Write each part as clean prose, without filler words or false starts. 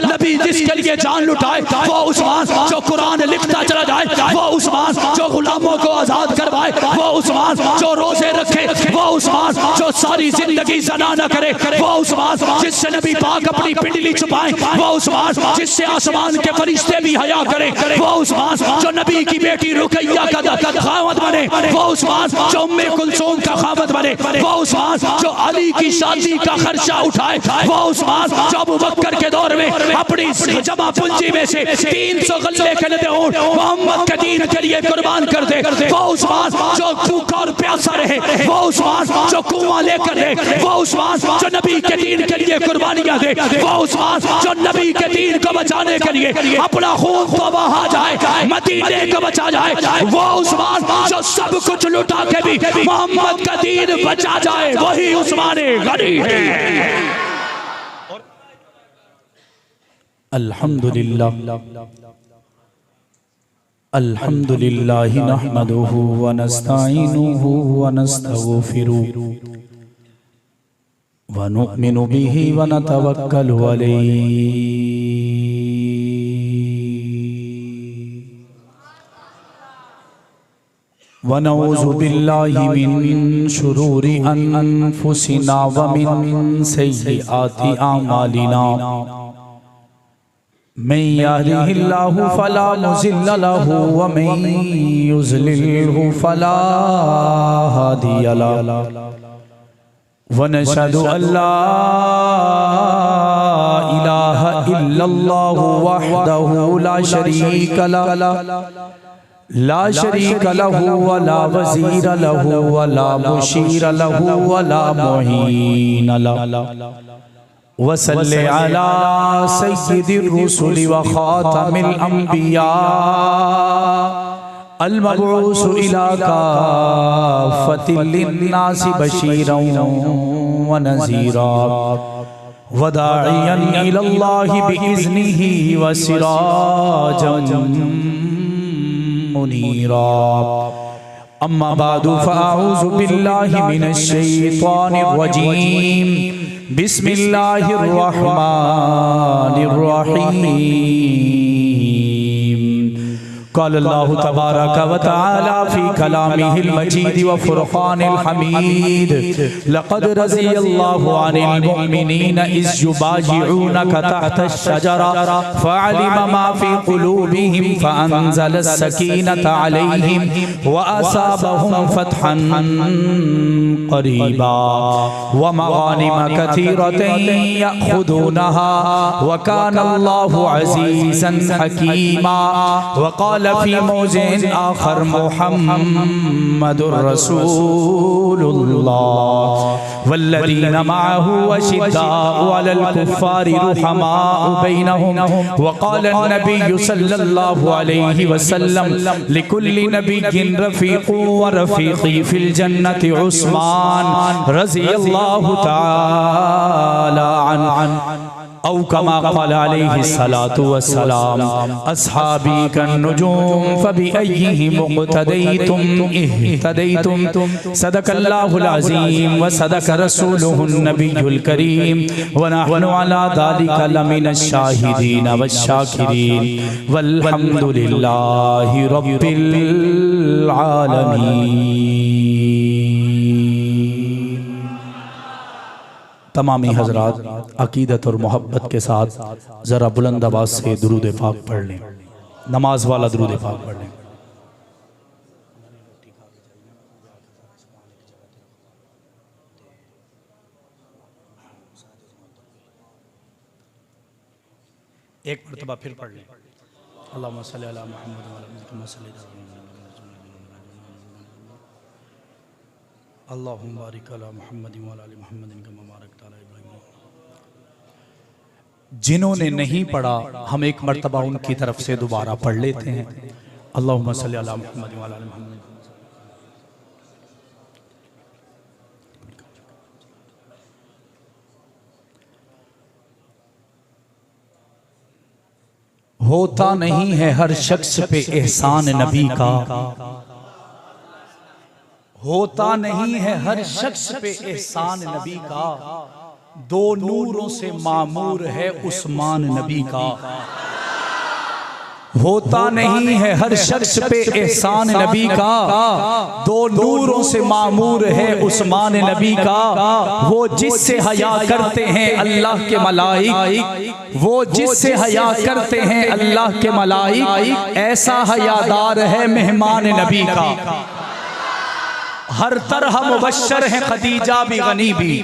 नबी जिसके लिए जान लुटाए वो उस्मान जो कुरान लिखता चला जाए, वो उस्मान जो गुलामों को आजाद करवाए, वो उस्मान जो रोजे रखे, वो उस्मान जो सारी जिंदगी ज़ना न करे, वो उस्मान जिससे नबी पाक अपनी पिंडली छुपाए, वो उस्मान जिससे आसमान के फरिश्ते भी हया करे, वो उस्मान जो नबी की बेटी रुकैया का खावत बने, वो उस्मान जो उम्मे कुलसूम का खावत बने, वो उस्मान जो अली की शादी का खर्चा उठाए, वो उस्मान जो अबू बकर के दौर में अपनी जमा पूंजी में से 300 गल्ले के लेते ऊंट मोहम्मद के दीन के लिए कुर्बान कर दे, वो उस्मान जो भूखा और प्यासा रहे, वो उस्मान जो कुआं लेकर दे, वो उस्मान जो नबी के दीन के लिए कुर्बानियां दे, वो उस्मान जो नबी के दीन को बचाने के लिए अपना खून तो बहा जाए, मदीने को बचा जाए, वो उस्मान जो सब कुछ लुटा के भी मोहम्मद का दीन बचा जाए, वही उस्मान गनी है। अल्हम्दुलिल्लाह अल्हम्दुलिल्लाहि नहमदुहु व नस्तईनुहु व नस्तगफिरुहु व नु'मिनु बिही व नतवक्कलु अलैहि व नऊज़ु बिल्लाहि मिन शुरूरि अनफुसिना व मिन सय्यिआति आमालिना मैं यहदिहिल्लाहु फला मुज़िल्ल लहु व मैं युज़लिल्हु फला हादिय लहु व नशहदु अल्ला इलाहा इल्लल्लाहु वहदहु ला शरीका लहु व ला वज़ीर लहु व ला मुशीर लहु व ला मुहीन लहु वसल्ले अला सय्यिदिर रुसुलि व खातमिल अंबिया अल मबऊस इला काफ़तिल लिन्नासि बशीरन व नज़ीरा व दाइयन इलल्लाहि बिइज़्निहि व सिराजन मुनीरा। अम्मा बादु फ़अऊज़ु बिल्लाहि मिनश शैतानिर रजीम। बिस्मिल्लाहिर रहमानिर रहीम। क़ाल अल्लाहु तबारक व तआला फ़ी कलामिहिल मजीद व फ़ुरक़ानिल हमीद लक़द रज़ियल्लाहु अनिल मुअमिनीना इज़ युबायिऊनका तहतश शजरा फ़अलिम मा फ़ी क़ुलूबिहिम फ़अन्ज़लस सकीनता अलैहिम व असाबहुम फ़तहन क़रीबा व मग़ानिम कसीरतन यअख़ुदूनहा व काना अल्लाहु अज़ीज़न हकीमा। व क़ाल फ़ी मौज़िन आख़र मुहम्मदुर रसूलुल्लाह वल्लज़ीना मअहु अशिद्दाउ अलल कुफ़्फ़ारि रुहमाउ बैनहुम। व क़ाल अन्नबिय्यु सल्लल्लाहु अलैहि वसल्लम लिकुल्लि नबिय्यिन रफ़ीक़ुन व रफ़ीक़ी फ़िल जन्नति उस्मान रज़ियल्लाहु तआला अन्हु औ कमा क़ाल अलैहिस्सलातु वस्सलाम अस्हाबी कन्नुजूम फ़बिअय्यिहिम मुक़्तदैतुम इह्तदैतुम। सदक़ल्लाहुल अज़ीम व सदक़ रसूलुहुन नबियुल करीम व नहनु अला ज़ालिका लमिनश शाहिदीन वश्शाकिरीन वल्हम्दुलिल्लाहि रब्बिल आलमीन। तमामी हजरात अकीदत और मोहब्बत के साथ ज़रा बुलंद आवाज़ से दुरूद पाक पढ़ लें, नमाज वाला दुरूद पाक पढ़ लें। एक मरतबा फिर पढ़ लें। अल्लाहुम्मा सल्लि अला मुहम्मद व अला कमा सल्लैता अल्लाहुम्मा बारिक अला मुहम्मद व अला मुहम्मद कमा बारकता अला इब्राहीम। जिन्होंने नहीं पढ़ा हम एक मरतबा उनकी तरफ से दोबारा पढ़ लेते हैं। अल्लाहुम्मा सल्लि अला मुहम्मद व अला मुहम्मद। होता नहीं है हर शख्स पे एहसान नबी का, होता नहीं है हर शख्स पे एहसान नबी का। दो नूरों से मामूर है उस्मान नबी का। होता नहीं है हर शख्स पे एहसान नबी का। दो नूरों से मामूर है उस्मान नबी का। वो जिससे हया करते हैं अल्लाह के मलाइक, वो जिससे हया करते हैं अल्लाह के मलाइक, ऐसा हयादार है मेहमान नबी का। हर तरह मुबश्शर है खदीजा भी गनी भी,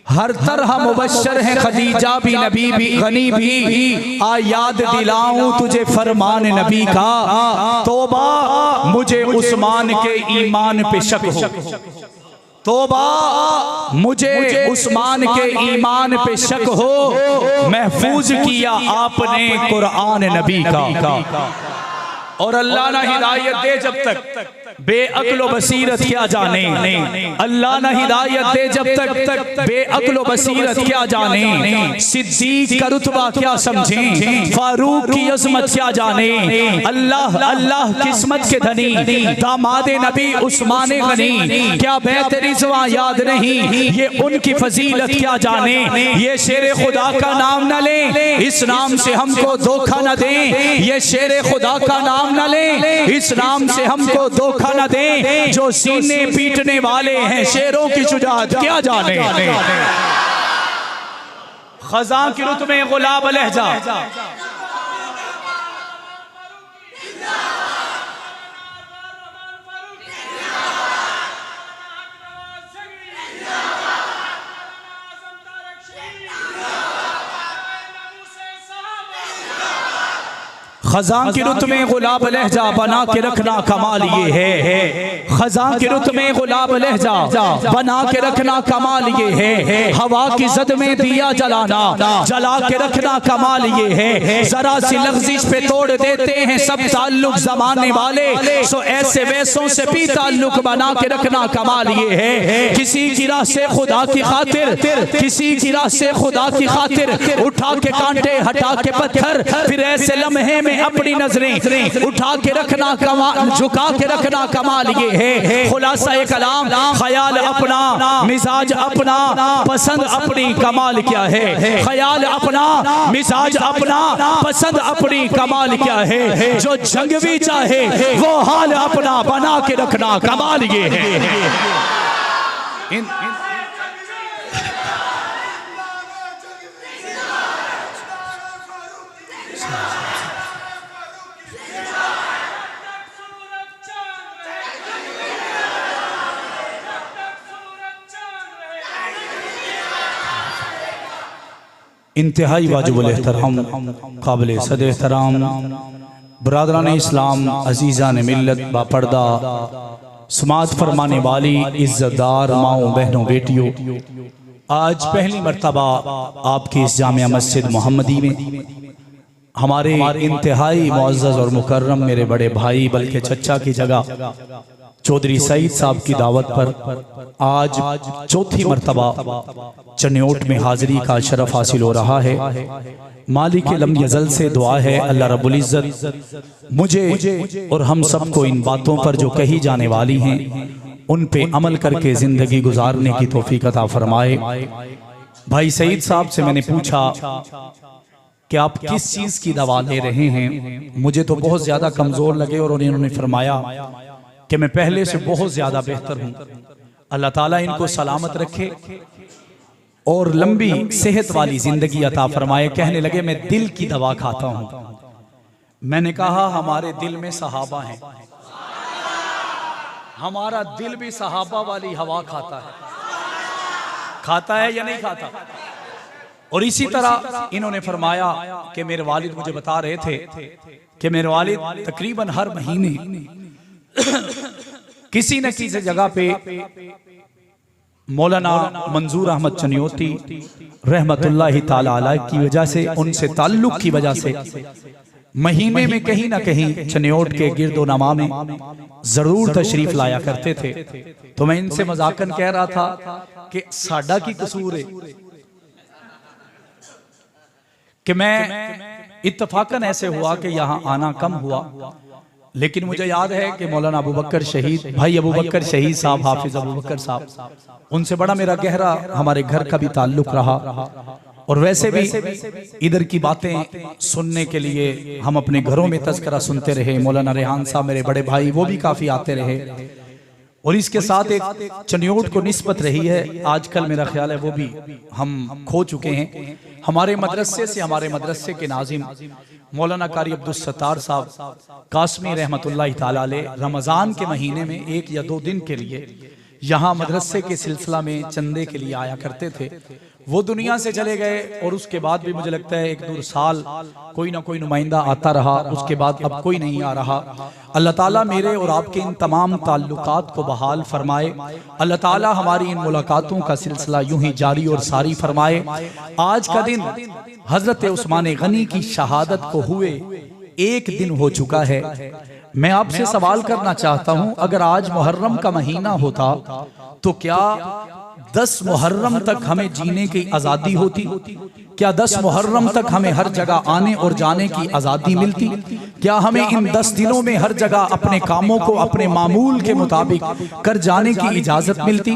हर तरह मुबश्शर है खदीजा भी नबी भी गनी भी। आ याद दिलाऊं तुझे फरमान नबी का, तौबा मुझे उस्मान के ईमान पे शक हो, तौबा मुझे उस्मान के ईमान पे शक हो। महफूज किया आपने कुरान नबी का। और अल्लाह ना हिदायत दे जब तक बेअक्ल बसीरत क्या जाने, अल्लाह ना हिदायत दे जब तक बेअक्ल बसीरत क्या जाने। सिद्दीक का रुतबा क्या समझें, फारूक की अजमत क्या जाने। अल्लाह अल्लाह किस्मत के धनी दामादे नबी उस्मान गनी, क्या बेहतर रिज़वा याद नहीं, ये उनकी फजीलत क्या जाने। ये शेर खुदा का नाम न ले, इस नाम से हमको धोखा न दे। ये शेर खुदा का नाम न ले, इस नाम से हमको धोखा न दे। जो सीने पीटने वाले हैं शेरों की शुजाअत क्या जाने। खज़ां की रुत में गुलाब लहजा, खज़ां की रुत में गुलाब लहजा बना के रखना कमाल ये है। खज़ां की रुत में गुलाब लहजा बना के रखना कमाल ये है। हवा की जद में दिया जलाना जला के रखना कमाल ये है। जरा सी लफ्ज़िश पे तोड़ देते हैं सब ताल्लुक ज़माने वाले, सो ऐसे वैसों से भी ताल्लुक बना के रखना कमाल ये है। किसी की राह से खुदा की खातिर, किसी की राह से खुदा की खातिर उठा के कांटे हटा के पत्थर, फिर ऐसे लम्हे में अपनी नजरें उठा के रखना कमाल, झुका के रखना कमाल ये है। खुलासा ए कलाम, ख्याल अपना, मिजाज अपना, पसंद अपनी, कमाल क्या है। ख्याल अपना, मिजाज अपना, पसंद अपनी, कमाल क्या है। जो जंग भी चाहे वो हाल अपना बना के रखना कमाल ये है। इंतहाई वाजिबुल एहतराम काबिल सद एहतराम बरादरान इस्लाम अजीज़ान मिल्लत बापर्दा समात फरमाने वाली इज़्ज़तदार माओ बहनों बेटियों, आज पहली मर्तबा आपकी इस जामिया मस्जिद मोहम्मदी में हमारे इंतहाई मुअज़्ज़ज़ और मुकर्रम मेरे बड़े भाई बल्कि चचा की जगह चौधरी सईद साहब की दावत पर आज चौथी मर्तबा चन्योट में हाजिरी का शरफ हासिल हो रहा है। मालिक लम यज़ल से दुआ है अल्लाह रब्बुल इज़्ज़त मुझे और हम सब को इन बातों पर जो कही जाने वाली हैं उन पे अमल करके ज़िंदगी गुजारने की तौफीक अता फरमाए। भाई सईद साहब से मैंने पूछा कि आप किस चीज़ की दवा ले रहे हैं। मुझे तो बहुत ज़्यादा कमज़ोर लगे और उन्होंने फरमाया कि मैं पहले से बहुत ज़्यादा बेहतर हूँ। अल्लाह ताला इनको सलामत रखे और लंबी सेहत वाली जिंदगी अता फरमाए। कहने लगे मैं दिल की दवा खाता हूँ। मैंने कहा हमारे दिल में सहाबा हैं, हमारा दिल भी सहाबा वाली हवा खाता है या नहीं खाता। और इसी तरह इन्होंने फरमाया कि मेरे वालिद मुझे बता रहे थे कि मेरे वालिद तकरीबन हर महीने किसी न किसी जगह पे मौलाना मंजूर अहमद चन्योती रहमतुल्लाहि ताला अलैह की वजह से, उनसे ताल्लुक की वजह से महीने में कहीं ना कहीं चन्योट के गिरदो नमा में जरूर तशरीफ लाया करते थे। तो मैं इनसे मजाकन कह रहा था कि साडा की कसूर है कि मैं इत्तफाकन ऐसे हुआ कि यहाँ आना कम हुआ, लेकिन मुझे याद है कि मौलाना अबू बकर शहीद, भाई अबू बकर शहीद साहब, हाफिज अबू बकर साहब, उनसे बड़ा मेरा गहरा हमारे घर का भी ताल्लुक रहा। और वैसे भी इधर की बातें सुनने के लिए हम अपने घरों में तज़किरा सुनते रहे। मौलाना रेहान साहब मेरे बड़े भाई, वो भी काफ़ी आते रहे। और इसके साथ एक चनियोट को निस्बत रही है, आजकल मेरा ख्याल है वो भी हम खो चुके हैं। हमारे मदरसे से, हमारे मदरसे के नाजिम मौलाना कारी अब्दुल सत्तार साहब कासमी रहमतुल्लाह ताला अलैह रमज़ान के महीने में 1 या 2 दिन के लिए यहाँ मदरसे के सिलसिला में चंदे के लिए आया करते थे। वो दुनिया से चले गए और उसके बाद भी मुझे लगता है 1-2 साल कोई ना कोई नुमाइंदा आता रहा, उसके बाद अब कोई नहीं आ रहा। अल्लाह ताला मेरे और आपके इन तमाम ताल्लुकात को बहाल फरमाए। अल्लाह ताला हमारी इन मुलाकातों का सिलसिला यूं ही जारी और सारी फरमाए। आज का दिन हजरत उस्मान गनी की शहादत को हुए 1 दिन हो चुका है। मैं आपसे सवाल करना चाहता हूं, अगर आज मुहर्रम का महीना होता तो क्या 10 मुहर्रम तक हमें जीने की आज़ादी होती? क्या 10 मुहर्रम तक हमें हर जगह आने और जाने की आज़ादी मिलती? क्या हमें इन 10 दिनों में हर जगह अपने कामों को अपने मामूल के मुताबिक कर जाने की इजाज़त मिलती?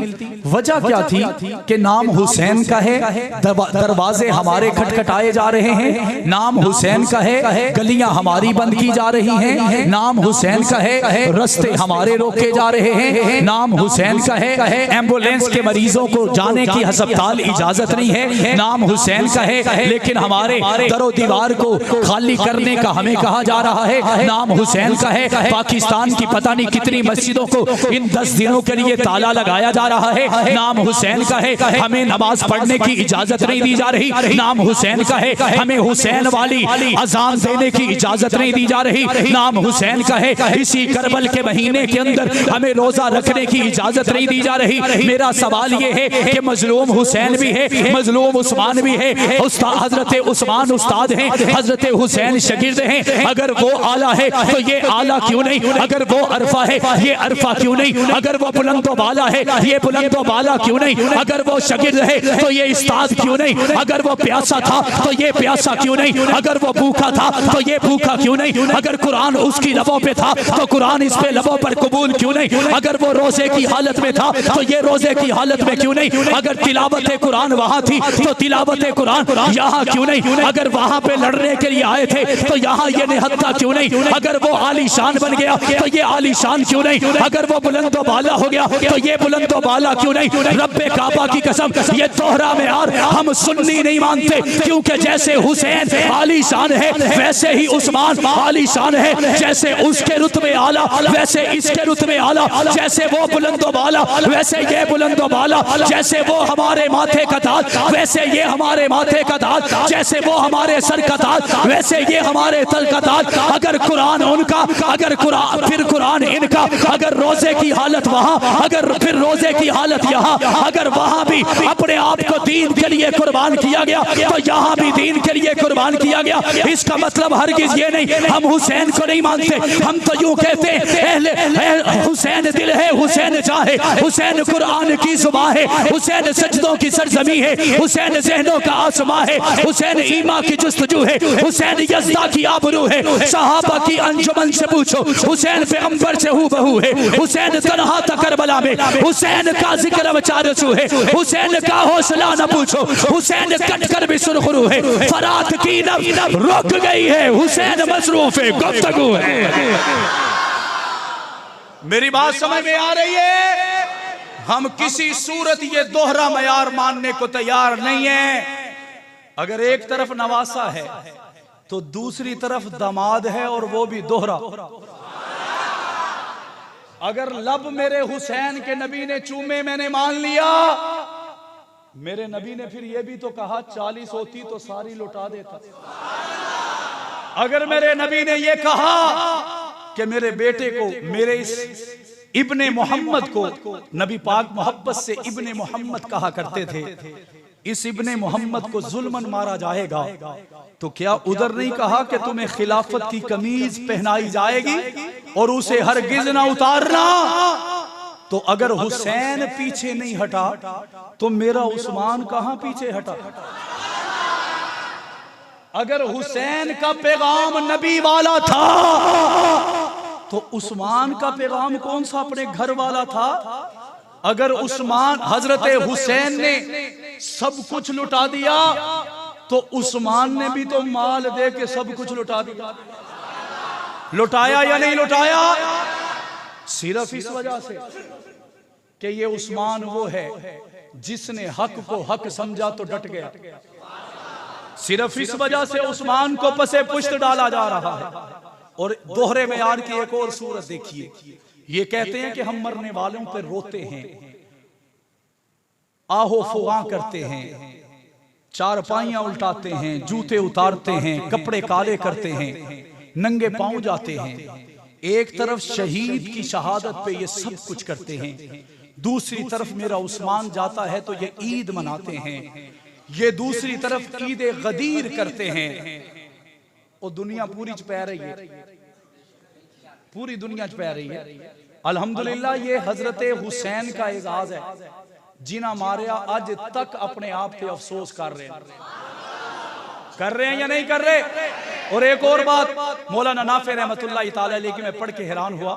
वजह क्या थी कि नाम हुसैन का है, दरवाजे हमारे खटखटाए जा रहे हैं, नाम हुसैन का है, गलियां हमारी बंद की जा रही हैं, नाम हुसैन का है, रास्ते हमारे रोके जा रहे हैं, नाम हुसैन का है, एम्बुलेंस के मरीजों को जाने की अस्पताल इजाजत नहीं है, नाम हुसैन का है, लेकिन हमारे दरो दीवार को खाली करने का हमें कहा जा रहा है, नाम हुसैन का है। पाकिस्तान की पता नहीं कितनी मस्जिदों को इन 10 दिनों के लिए ताला लगाया जा रहा है, नाम हुसैन का है। हमें नमाज पढ़ने की इजाजत नहीं दी जा रही, नाम हुसैन का है। हमें हुसैन वाली अजान देने की इजाजत नहीं दी जा रही, नाम हुसैन का है। इसी करबल के महीने के अंदर हमें रोजा रखने की इजाजत नहीं दी जा रही। मेरा सवाल ये है कि मजलूम हुसैन भी है, मजलूम उस्मान भी है, हजरत उस्मान उस्ताद हैं, हजरत हुसैन शागिर्द हैं। अगर वो आला है तो ये आला क्यों नहीं? अगर वो अरफा है ये अरफा क्यों नहीं? अगर वो बुलंदो बाला है ये बुलंदो बाला क्यों नहीं? अगर वो शागिर्द है तो ये उस्ताद क्यों नहीं? अगर वो प्यासा था तो ये प्यासा क्यों नहीं? अगर वो भूखा था तो ये भूखा क्यों नहीं? अगर कुरान उसकी लबों पे था तो कुरान इस पे लबों पर कबूल क्यों नहीं? अगर वो रोजे की हालत में था तो ये रोजे की हालत में क्यों नहीं? अगर तिलावत कुरान वहां थी तो तिलावत कुरान यहाँ क्यों नहीं? अगर वहां पे लड़ने के लिए आए थे तो यहाँ ये निहत्ता क्यों नहीं? अगर वो आलीशान बन गया तो ये आलीशान क्यों नहीं? अगर वो बुलंदो बाला हो गया तो ये बुलंदो बाला क्यों नहीं? रब्बे काबा की कसम ये दोहरा मेयार हम सुन्नी नहीं मानते, क्योंकि जैसे हुसैन आलीशान है वैसे ही उस्मान आलीशान है। जैसे उसके रुतबे आला वैसे इसके रुतबे आला, जैसे वो बुलंदो बाला वैसे ये बुलंदो बाला, जैसे वो हमारे माथे का ताज वैसे ये हमारे माथे का ताज, जैसे वो हमारे सर का ताज वैसे ये हमारे तल का ताज। अगर कुरान उनका, अगर कुरान फिर कुरान इनका, अगर रोजे की हालत वहाँ, अगर फिर रोजे की हालत यहाँ, अगर वहाँ भी अपने आप को दीन के लिए कुर्बान किया गया तो यहाँ भी दीन के लिए कुर्बान किया गया। इसका मतलब हरगिज ये नहीं हम हुसैन को नहीं मानते, हम तो यूं कहते हैं हुसैन दिल है, हुसैन चाहे, हुसैन कुरान की जुबान है, हुसैन सजदों की सरजमी है, हुसैन ज़हनों का आसमां है, हुसैन ईमा की जुस्तजू है, हुसैन यज़्दा की आबरू है। सहाबा की अंजुमन से पूछो हुसैन पैगंबर से हूबहू है, हुसैन तन्हा था करबला में, हुसैन का जिक्र वचारसू है, हुसैन का हौसला न पूछो, हुसैन कटकर भी सुरखरू है, फरात की नब रुक गई है, हुसैन मसरूफ है, गुफ्तगू है। मेरी बात समझ में आ रही है? हम किसी सूरत ये दोहरा मयार मानने को तैयार नहीं है। अगर एक तरफ नवासा है तो दूसरी तरफ दामाद है और वो भी दोहरा। अगर लब मेरे हुसैन के नबी ने चूमे मैंने मान लिया, मेरे नबी ने फिर ये भी तो कहा 40 होती तो सारी लुटा देता। अगर मेरे नबी ने ये कहा कि मेरे बेटे को, मेरे इस इब्ने मोहम्मद को, नबी पाक मोहब्बत से इब्ने मोहम्मद कहा करते थे, इस इब्ने मोहम्मद को जुल्मन मारा जाएगा, तो क्या उधर नहीं कहा कि तुम्हें खिलाफत की कमीज पहनाई जाएगी और उसे हरगिज ना उतारना? तो अगर हुसैन पीछे नहीं हटा तो मेरा उस्मान कहां पीछे हटा? अगर हुसैन का पैगाम नबी वाला था तो उस्मान का पैगाम कौन सा अपने घर वाला था? अगर उस्मान हजरत हुसैन ने सब कुछ लुटा दिया तो उस्मान ने भी तो माल दे के सब कुछ लुटा दिया। लुटाया या नहीं लुटाया? सिर्फ इस वजह से कि ये उस्मान वो है जिसने हक को हक समझा तो डट गया। सिर्फ इस वजह से उस्मान को पसे पुश्त डाला जा रहा है। और दोहरे मेयार की एक और सूरत देखिए, ये कहते हैं कि हम मरने वालों पर रोते हैं, आहो फुआ करते हैं, चारपाइयां उल्टाते हैं, जूते उतारते हैं, कपड़े काले करते हैं, नंगे पांव जाते हैं। एक तरफ शहीद की शहादत पे ये सब कुछ करते हैं, दूसरी तरफ मेरा उस्मान जाता है तो ये ईद मनाते हैं, ये दूसरी तरफ ईद गदीर करते हैं। और दुनिया पूरी च पै रही है, पूरी दुनिया च पै रही है। अल्हम्दुलिल्लाह ये हजरत हुसैन का एजाज है, जिन्हें मारिया अज तक अपने आप पे अफसोस कर रहे हैं या नहीं कर रहे? और एक और बात, मौलाना नाफे रहमतुल्लाह तआला अलैहि की मैं पढ़ के हैरान हुआ।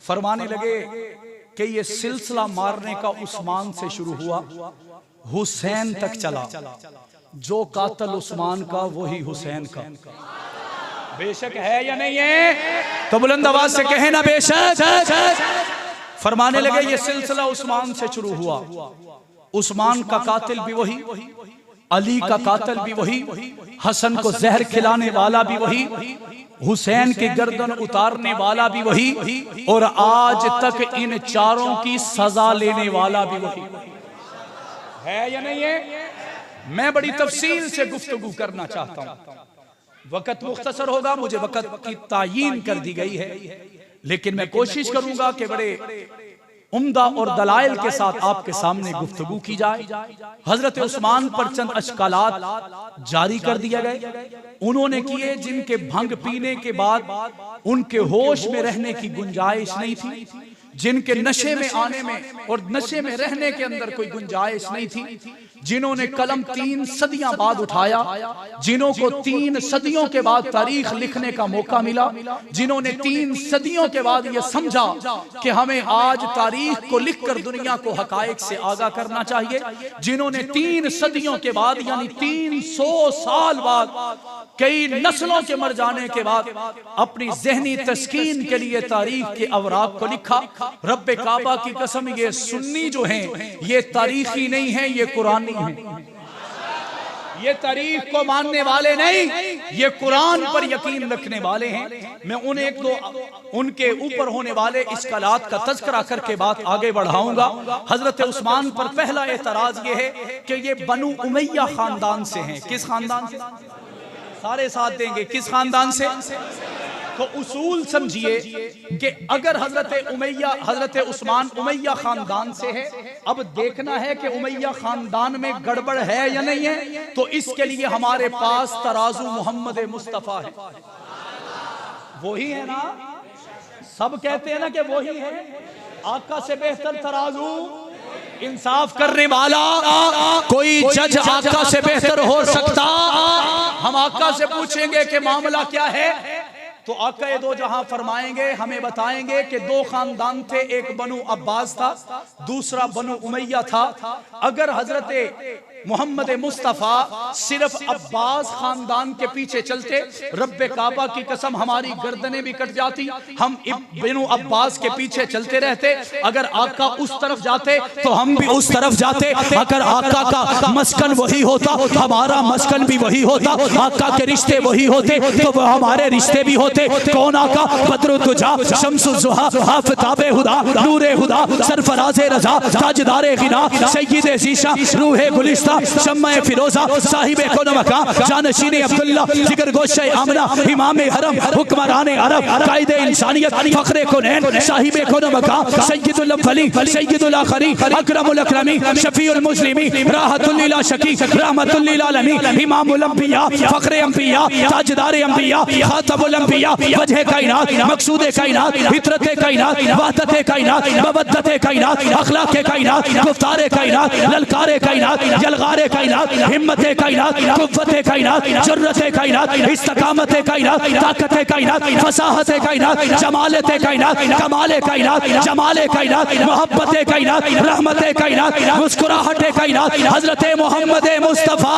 फरमाने लगे कि ये सिलसिला मारने का उस्मान से शुरू हुआ, हुसैन तक चला। जो कातल उस्मान का वही हुसैन का। बेशक है या नहीं है? तो बुलंद आवाज से कहे ना बेशक। फरमाने लगे ये सिलसिला उस्मान से शुरू हुआ। उस्मान का कातिल भी वही, अली का कातिल भी वही, हसन को जहर खिलाने वाला भी वही, हुसैन की गर्दन उतारने वाला भी वही, और आज तक इन चारों की सजा लेने वाला भी वही है या नहीं है? मैं बड़ी तफसील से गुफ्तगू करना चाहता हूं, वक्त मुख्तसर होगा, मुझे वक्त की तायीन कर दी गई है, लेकिन मैं कोशिश करूंगा कि बड़े उम्दा और दलाइल के साथ आपके सामने गुफ्तगू की जाए। हजरत उस्मान पर चंद अश्कालात जारी कर दिया गए, उन्होंने किए जिनके भंग पीने के बाद उनके होश में रहने की गुंजाइश नहीं थी, जिनके नशे में आने में और नशे में रहने के अंदर कोई गुंजाइश नहीं थी, जिन्होंने कलम 3 सदियां बाद उठाया, जिन्हों को 3 सदियों के बाद तारीख लिखने का मौका मिला, जिन्होंने 3 सदियों के बाद यह समझा कि हमें आज तारीख को लिखकर दुनिया को हकायक से आगाह करना चाहिए, जिन्होंने 3 सदियों के बाद यानी 300 साल बाद कई नस्लों के मर जाने के बाद अपनी ज़हनी तस्कीन के लिए तारीख के अवराक को लिखा। रब्बे काबा की कसम, ये सुन्नी जो हैं ये तारीखी नहीं है, ये कुरानी है। ये तारीख को मानने वाले नहीं, ये कुरान पर यकीन रखने वाले हैं। मैं उन एक दो उनके ऊपर होने वाले इस्कालात का तज़किरा करके बात आगे बढ़ाऊंगा। हजरत उस्मान पर पहला एतराज ये है कि ये बनु उमैया खानदान से हैं। किस खानदान से? सारे साथ देंगे, किस खानदान से? तो उसूल समझिए कि अगर हजरत उस्मान उमैया खानदान से है, अब देखना है कि उमैया खानदान में गड़बड़ है या नहीं है। तो इसके लिए हमारे पास तराजू मोहम्मद मुस्तफा है। वही है ना, सब कहते हैं ना कि वही है। आका से बेहतर तराजू, इंसाफ करने वाला कोई जज आका से बेहतर हो सकता? हम आका से पूछेंगे कि मामला क्या है, तो आका दो जहां फरमाएंगे, हमें बताएंगे कि 2 खानदान थे, एक बनु अब्बास था, दूसरा बनु उमैया था। अगर हजरत मोहम्मद मुस्तफा सिर्फ अब्बास खानदान के पीछे चलते, रब्बे काबा की कसम हमारी गर्दनें भी कट जाती, हम बनु अब्बास के पीछे चलते रहते। अगर आका उस तरफ जाते तो हम भी उस तरफ जाते। अगर आका का मस्कन वही होता, हमारा मस्कन भी वही होता। आका के रिश्ते वही होते तो वो हमारे रिश्ते भी होते। कौन आका? बद्रुद्दुजा, शम्सुज़्ज़ुहा, आफ़ताबे हुदा, नूरे हुदा, सरफराज़े रज़ा, ताजदारे गिना, सय्यिदे ज़ीशा, रूहे गुलिस्ता, शम्मे फिरोजा, साहिबे कोनमका, जानशीने अब्दुल्ला, जिगर गोशे आमना, इमामे हरम, हुक्मराने अरब, कायदे इंसानियत, फखरे कुनैन, साहिबे कोनमका, सय्यिदुल अव्वलीन, सय्यिदुल आखिरीन, अकरमुल अकरमीन, शफीउल मुस्लिमीन, राहतुल लिल आशिकीन, रहमतुल लिल आलमीन, इमामुल अंबिया, फखरे अंबिया, ताजदारे अंबिया, खातमुल अंबिया, बिया वजह कायनात, मकसूद कायनात, फितरत कायनात, वहदत कायनात, मवद्दत कायनात, अखलाक कायनात, गुफ्तार कायनात, ललकार कायनात, जलगार कायनात, हिम्मत कायनात, कुव्वत कायनात, जुर्रत कायनात, इस्तकामत कायनात, ताकत कायनात, फसाहत कायनात, जमालत कायनात, कमाल कायनात, जमाल कायनात, मोहब्बत कायनात, रहमत कायनात, मुस्कुराहट कायनात, हजरत मोहम्मद मुस्तफा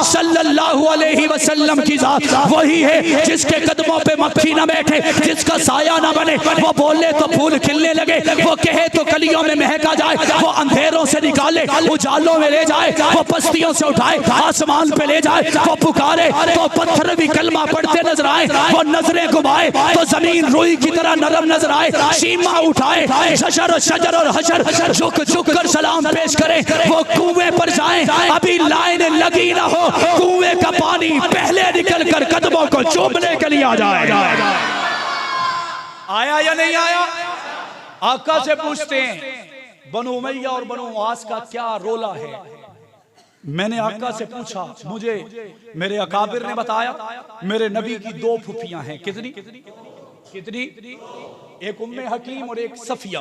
सल्लल्लाहु अलैहि वसल्लम की जात वही है जिसके कदमों पे मक्खी न बैठे, जिसका साया न बने, वो बोले तो फूल खिलने लगे, वो कहे तो कलियों में महका जाए, वो अंधेरों से निकाले उजालों में ले जाए, वो बस्तियों से उठाए आसमान पे ले जाए, वो पुकारे तो पत्थर भी कलमा पढ़ते नजर आए, वो नजरें घुमाए तो जमीन रुई की तरह नरम नजर आए, सीमा उठाए शजर शजर और हशर झुक झुक कर सलाम पेश करें, वो कुएं पर जाएं, अभी लाइन लगी ना हो, कुएं का पानी पहले निकल कर कदमों को चूमने के लिए आ जाए। आया या नहीं आया? आका से पूछते हैं बनु उमैया और बनु आस का क्या रोला है। मैंने आका से पूछा, मुझे मेरे अकाबिर ने बताया मेरे नबी की दो फुफियां हैं। कितनी कितनी? एक उम्मे हकीम और एक सफिया।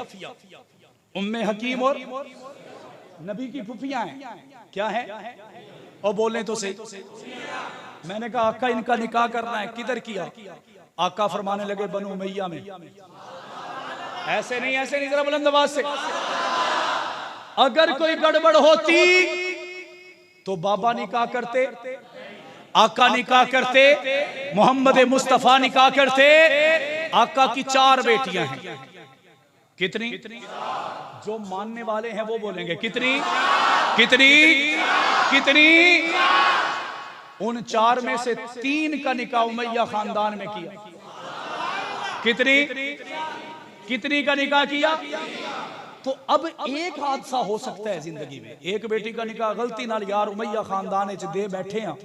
उम्मे हकीम और नबी की फुफियां हैं। क्या है? और बोले तो सही। मैंने कहा आका इनका निकाह करना है, किधर किया? आका फरमाने लगे बनु उमैया में। ऐसे नहीं जरा बुलंद आवाज से। अगर कोई गड़बड़ होती तो बाबा निकाह करते, आका निकाह करते, मोहम्मद मुस्तफा निकाह करते। आका की 4 बेटियां हैं। कितनी? जो मानने वाले हैं वो बोलेंगे कितनी कितनी कितनी। उन 4 में से 3 का निकाह उमैया खानदान में किया। कितनी कितनी का निकाह किया? तो अब एक हादसा हो सकता है जिंदगी में, एक बेटी का निकाह गलती नाल यार उमैया खानदान च दे बैठे हैं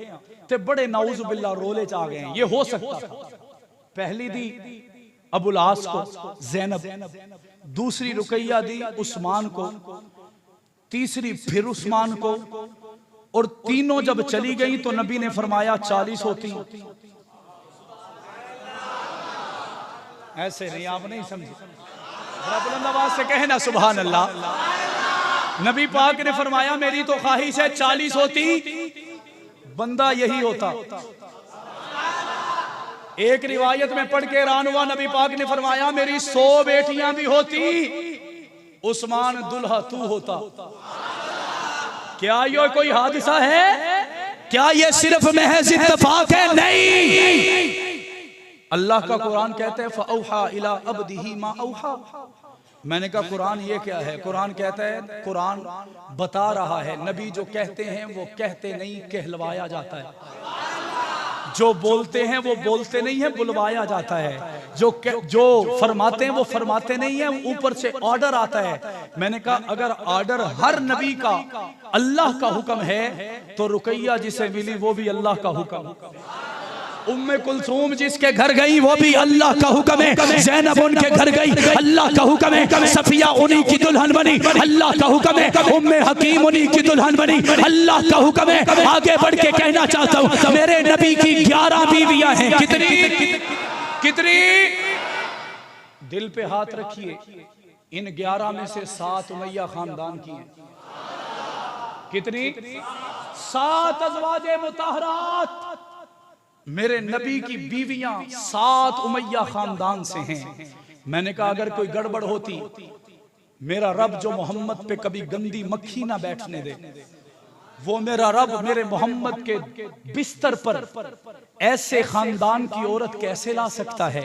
ते बड़े नाउज बिल्ला रोले च आ गए हैं। ये हो सकता है। पहली दी अबुल आस को ज़ैनब, दूसरी रुकैया दी उस्मान को, तीसरी फिर उस्मान को, और तीनों जब चली गई तो नबी ने फरमाया 40 होती। ऐसे नहीं, आप नहीं समझे। बुलंद आवाज से कहे ना सुभान अल्लाह। नबी पाक ने फरमाया मेरी तो ख्वाहिश है 40 होती, बंदा यही होता। एक रिवायत में पढ़ के हैरान हुआ, नबी पाक ने फरमाया मेरी 100 बेटियां भी होती, उस्मान दुल्हा तू होता। क्या ये कोई हादसा है? क्या ये सिर्फ महज इत्तेफाक है? नहीं। अल्लाह का कुरान कहता है फ़अौहा इला अब्दिही मा औहा। मैंने कहा कुरान ये क्या है? कुरान कहता है, कुरान बता रहा है नबी जो कहते हैं वो कहते नहीं, कहलवाया जाता है। जो बोलते हैं वो बोलते नहीं है, बुलवाया जाता है। जो फरमाते हैं वो फरमाते नहीं है, ऊपर से ऑर्डर आता है। मैंने कहा अगर ऑर्डर हर नबी का अल्लाह का हुक्म है तो रुकैया जिसे मिली वो भी अल्लाह का हुक्म। उम्मे कुलसूम जिसके घर गई वो भी अल्लाह का हुक्म है। ज़ैनब उनके घर गई, अल्लाह का हुक्म है। सफिया उन्हीं की दुल्हन बनी, अल्लाह का हुक्म है। उम्मे हकीम उन्हीं की दुल्हन बनी, अल्लाह का हुक्म है। आगे बढ़ के कहना चाहता हूँ मेरे नबी की 11 बीवियां हैं। कितनी कितनी? दिल पे हाथ रखिए, इन 11 में से 7 उमैया खानदान की हैं। कितनी? 7 अज़वाजे मुताहरात। मेरे नबी की बीवियां 7 उमैया खानदान से हैं। मैंने कहा अगर कोई गड़बड़ होती, मेरा रब जो मोहम्मद पे कभी गंदी मक्खी ना बैठने दे, वो मेरा रब मेरे मोहम्मद के बिस्तर पर ऐसे खानदान की औरत कैसे ला सकता है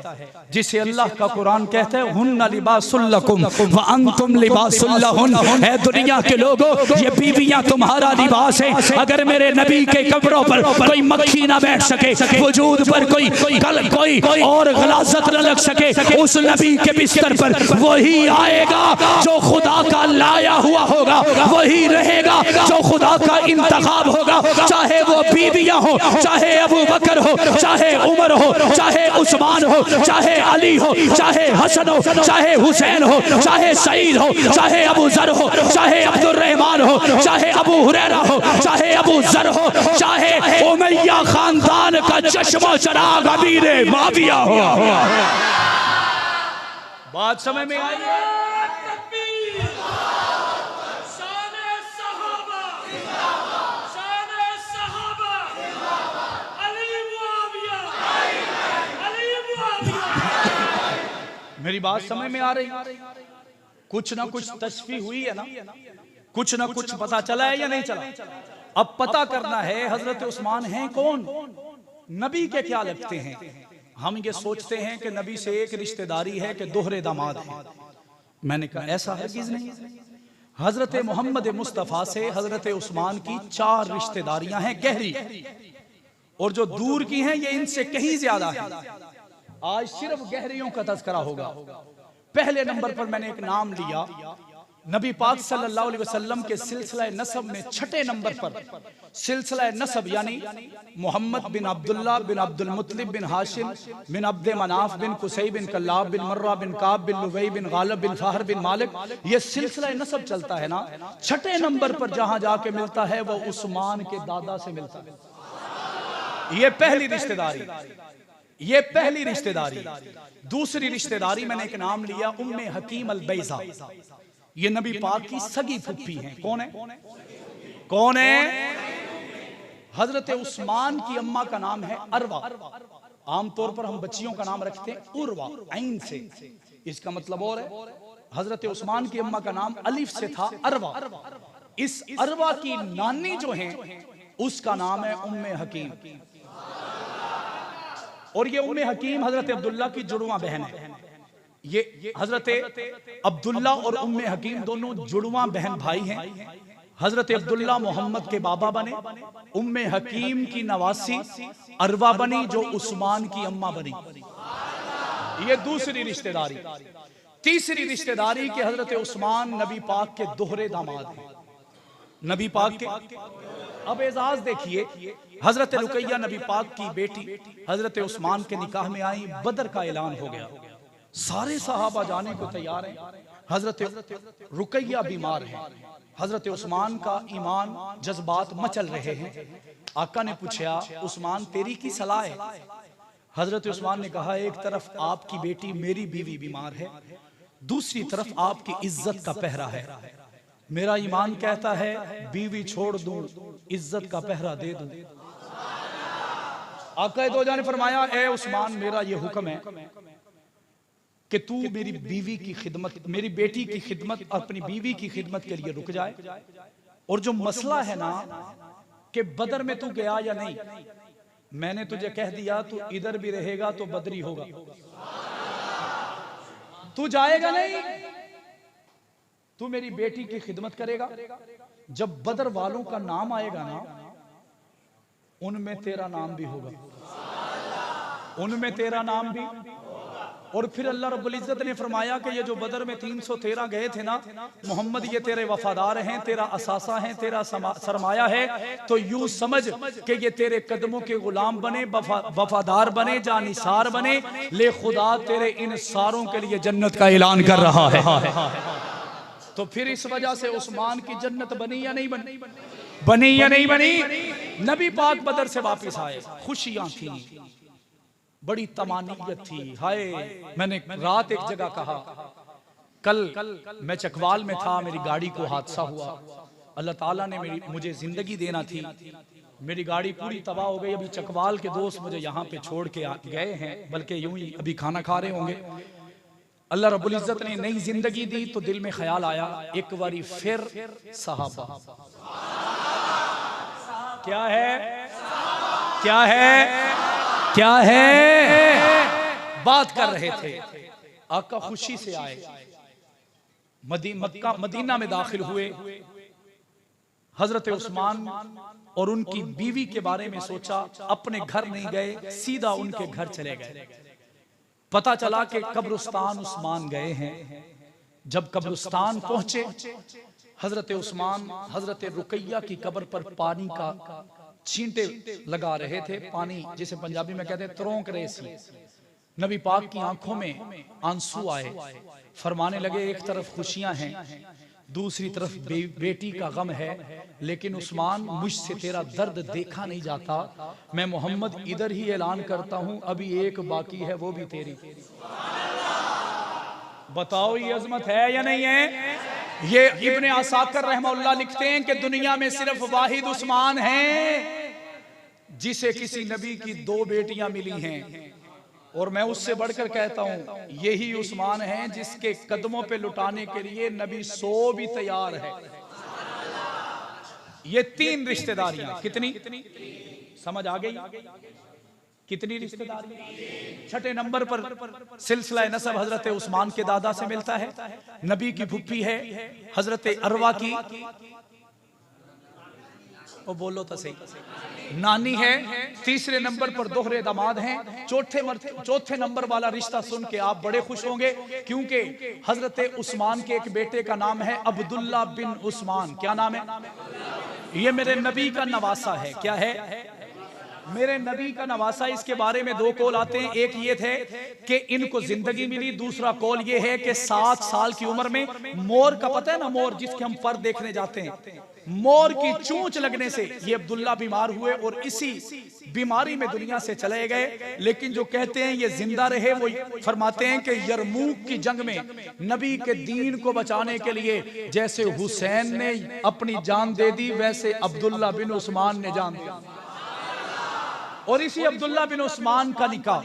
जिसे अल्लाह का कुरान कहता है हुन्ना लिबासुल लकुम व अंतुम लिबासुल लहुन। है दुनिया के लोगों, ये बीवियां तुम्हारा लिबास है। अगर मेरे नबी के कब्रों पर कोई मक्खी ना बैठ सके, वजूद पर कोई और गलाजत न लग सके, उस नबी के बिस्तर पर वही आएगा जो खुदा का लाया हुआ होगा, वही रहेगा जो खुदा का इंतखाब होगा, चाहे वो बीवियां हो, चाहे अबू बकर हो, चाहे उमर हो, चाहे उस्मान हो, चाहे अली हो, चाहे हसन हो, चाहे हुसैन हो, चाहे सईद हो, चाहे अबू जर हो, चाहे अब्दुल रहमान हो, चाहे अबू हुरैरा हो, चाहे अबू जर हो, चाहे उमैया खानदान का चश्मा चराग अमीर माविया हो। बात समझ में आई है? मेरी बात समझ में आ रही? कुछ ना कुछ तशफी हुई है ना, कुछ ना कुछ पता चला है या नहीं चला? अब पता करना है हजरत उस्मान हैं कौन, नबी के क्या लगते हैं। हम ये सोचते हैं कि नबी से एक रिश्तेदारी है कि दोहरे दामाद हैं। मैंने कहा ऐसा हरगिज़ नहीं। हजरत मोहम्मद मुस्तफ़ा से हजरत उस्मान की 4 रिश्तेदारियां हैं गहरी, और जो दूर की हैं ये इनसे कहीं ज्यादा है। आज सिर्फ गहरियों का तज़किरा होगा। पहले नंबर पर मैंने एक नाम लिया, नबी पाक सल्लल्लाहु अलैहि वसल्लम के सिलसिला नसब में 6ठे नंबर पर सिलसिला नसब यानी मोहम्मद बिन अब्दुल्ला बिन अब्दुल मुत्तलिब बिन हाशिम बिन अब्द मनाफ बिन कुसै बिन कल्लाब बिन मर्रा बिन काब बिन लुबई बिन गालिब बिन फाहर बिन मालिक, ये सिलसिला नसब चलता है ना। 6ठे नंबर पर जहां जाके मिलता है वो उस्मान के दादा से मिलता है। ये पहली रिश्तेदारी, ये पहली रिश्तेदारी। दूसरी रिश्तेदारी मैंने एक नाम लिया उम्मे हकीम अल बैज़ा, ये नबी पाक की सगी फुप्पी हैं। कौन है? कौन है? हजरत उस्मान की अम्मा का नाम है अरवा। आमतौर पर हम बच्चियों का नाम रखते हैं उर्वा ऐन से, इसका मतलब और है। हजरत उस्मान की अम्मा का नाम अलिफ से था अरवा। इस अरवा की नानी जो है उसका नाम है उम्मे हकीम, और ये उम्मे हकीम हजरत अब्दुल्ला की जुड़वा बहन है। ये हजरत अब्दुल्ला और उम्मे हकीम दोनों जुड़वा बहन भाई हैं। हजरत अब्दुल्ला मोहम्मद के बाबा बने, उम्मे हकीम की नवासी अरवा बनी जो उस्मान की अम्मा बनी। ये दूसरी रिश्तेदारी। तीसरी रिश्तेदारी के हजरत उस्मान नबी पाक के दोहरे दामाद हैं। नबी पाक के अब एजाज देखिए, हजरत रुकैया नबी पाक की बेटी हजरत उस्मान के निकाह में आई, बदर का ऐलान हो गया, सारे सहाबा जाने को तैयार हैं। हजरत रुकैया बीमार है, हजरत उस्मान का ईमान जज्बात मचल रहे हैं। आका ने पूछा उस्मान तेरी की सलाह है? हजरत उस्मान ने कहा एक तरफ आपकी बेटी मेरी बीवी बीमार है, दूसरी तरफ आपकी इज्जत का पहरा है। मेरा ईमान कहता है बीवी छोड़ दूं, इज्जत का पहरा दे दूं। आका दो जाने फरमाया ए उस्मान मेरा ये हुक्म है कि तू मेरी बीवी की खिदमत, मेरी बेटी की खिदमत, अपनी बीवी की खिदमत के लिए रुक जाए। और जो मसला है ना कि बदर में तू गया या नहीं, मैंने तुझे कह दिया तू इधर भी रहेगा तो बदरी होगा, तू जाएगा नहीं, तू मेरी बेटी की खिदमत करेगा। जब बदर वालों का नाम आएगा ना उनमें तेरा नाम भी होगा, उनमें तेरा नाम भी। और फिर अल्लाह रब्बुल इज्जत ने फरमाया कि ये जो बदर में 313 गए थे ना मोहम्मद, ये तेरे वफादार हैं, तेरा असासा हैं, तेरा सरमाया है। तो यूं समझ कि ये तेरे कदमों के गुलाम बने, वफादार बने, जानिसार बने, ले खुदा तेरे इन सारों के लिए जन्नत का ऐलान कर रहा है। तो फिर इस वजह से उस्मान की जन्नत बनी या नहीं बनी? बनी या नहीं बनी? नबी पाक बदर से वापस आए, खुशियां थी, बड़ी तमानियत थी। हाय मैंने रात एक जगह कहा, कल मैं चकवाल में था, मेरी गाड़ी को हादसा हुआ, अल्लाह ताला ने मुझे जिंदगी देना थी, मेरी गाड़ी पूरी तबाह हो गई। अभी चकवाल के दोस्त मुझे यहाँ पे छोड़ के गए हैं, बल्कि यूं ही अभी खाना खा रहे होंगे। अल्लाह रब्बुल इज्जत ने नई जिंदगी दी तो दिल में ख्याल आया एक बारी फिर सहाबा। क्या है? क्या है? क्या है? बात कर रहे थे, आका खुशी से आए, मक्का मदीना में दाखिल हुए। हजरत उस्मान और उनकी बीवी के बारे में सोचा, अपने घर नहीं गए, सीधा उनके घर चले गए। पता चला कि कब्रिस्तान उस्मान गए हैं। जब कब्रिस्तान पहुंचे, हजरत उस्मान हजरत रुकैया की कब्र पर पानी का छींटे लगा रहे थे, पानी जिसे पंजाबी में कहते हैं त्रोंक रहे थे। नबी पाक की आंखों में आंसू आए, फरमाने लगे एक तरफ खुशियां हैं, दूसरी तरफ बेटी का गम है, लेकिन उस्मान मुझसे तेरा दर्द देखा नहीं जाता। मैं मोहम्मद इधर ही ऐलान करता हूं, अभी एक बाकी है, वो भी तेरी। बताओ ये अजमत है या नहीं है? ये इब्ने आसाकर रहमतुल्लाह लिखते हैं कि दुनिया में सिर्फ वाहिद उस्मान है जिसे किसी नबी की 2 बेटियां मिली हैं, और मैं उससे बढ़कर कहता हूं यही उस्मान है जिसके कदमों पे लुटाने के लिए नबी 100 भी तैयार है। ये 3 रिश्तेदारियां, कितनी समझ आ गई? कितनी रिश्तेदारी? छठे नंबर पर सिलसिला नसब हजरत उस्मान के दादा से मिलता है, नबी की फुप्पी है हजरत अरवा की, वो बोलो तो सही, नानी है। तीसरे नंबर पर दोहरे दामाद हैं। चौथे नंबर वाला रिश्ता सुन के आप बड़े खुश होंगे, क्योंकि हजरत उस्मान के एक बेटे का नाम है अब्दुल्ला बिन उस्मान। क्या नाम है? ये मेरे नबी का नवासा है। क्या है? मेरे नबी का नवासा। इसके बारे में 2 कौल आते हैं। एक ये थे कि इनको जिंदगी मिली, दूसरा कौल ये है कि 7 साल की उम्र में मोर का, पता है ना मोर जिसके हम पर देखने जाते हैं, मोर की चोंच लगने से ये अब्दुल्ला बीमार हुए और इसी बीमारी में दुनिया से चले गए। लेकिन जो कहते हैं ये जिंदा रहे, वो फरमाते हैं कि यरमूक की जंग में नबी के दीन को बचाने के लिए जैसे हुसैन ने अपनी जान दे दी, वैसे अब्दुल्ला बिन उस्मान ने जान दी। और इसी अब्दुल्ला बिन उस्मान का निकाह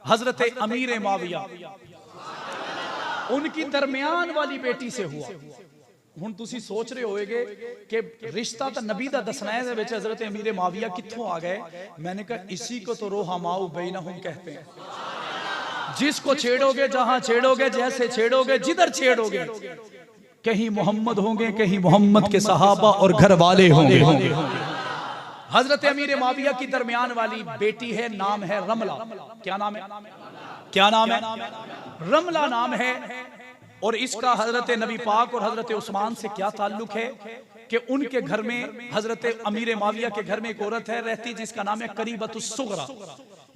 हजरत अमीर माविया उनकी दरमियान वाली बेटी से हुआ। हुण तुसी सोच रहे होगे कि रिश्ता तो नबी दा दसना है, विच हजरत अमीर माविया कित्थों आ गए? मैंने कहा इसी को तो रोहमाउ बैनहुम कहते हैं। जिसको छेड़ोगे, जहां छेड़ोगे, जैसे छेड़ोगे, जिधर छेड़ोगे, कहीं मोहम्मद होंगे, कहीं मोहम्मद के सहाबा और घर वाले होंगे। हजरत अमीर माविया की दरमियान वाली बेटी है, नाम है रमला। क्या नाम है? क्या नाम है? रमला नाम है। और इसका हजरत नबी पाक और हजरत उस्मान से क्या ताल्लुक है कि उनके घर में, हजरत अमीर माविया के घर में एक औरत है रहती जिसका नाम है करीबतुस सुगरा।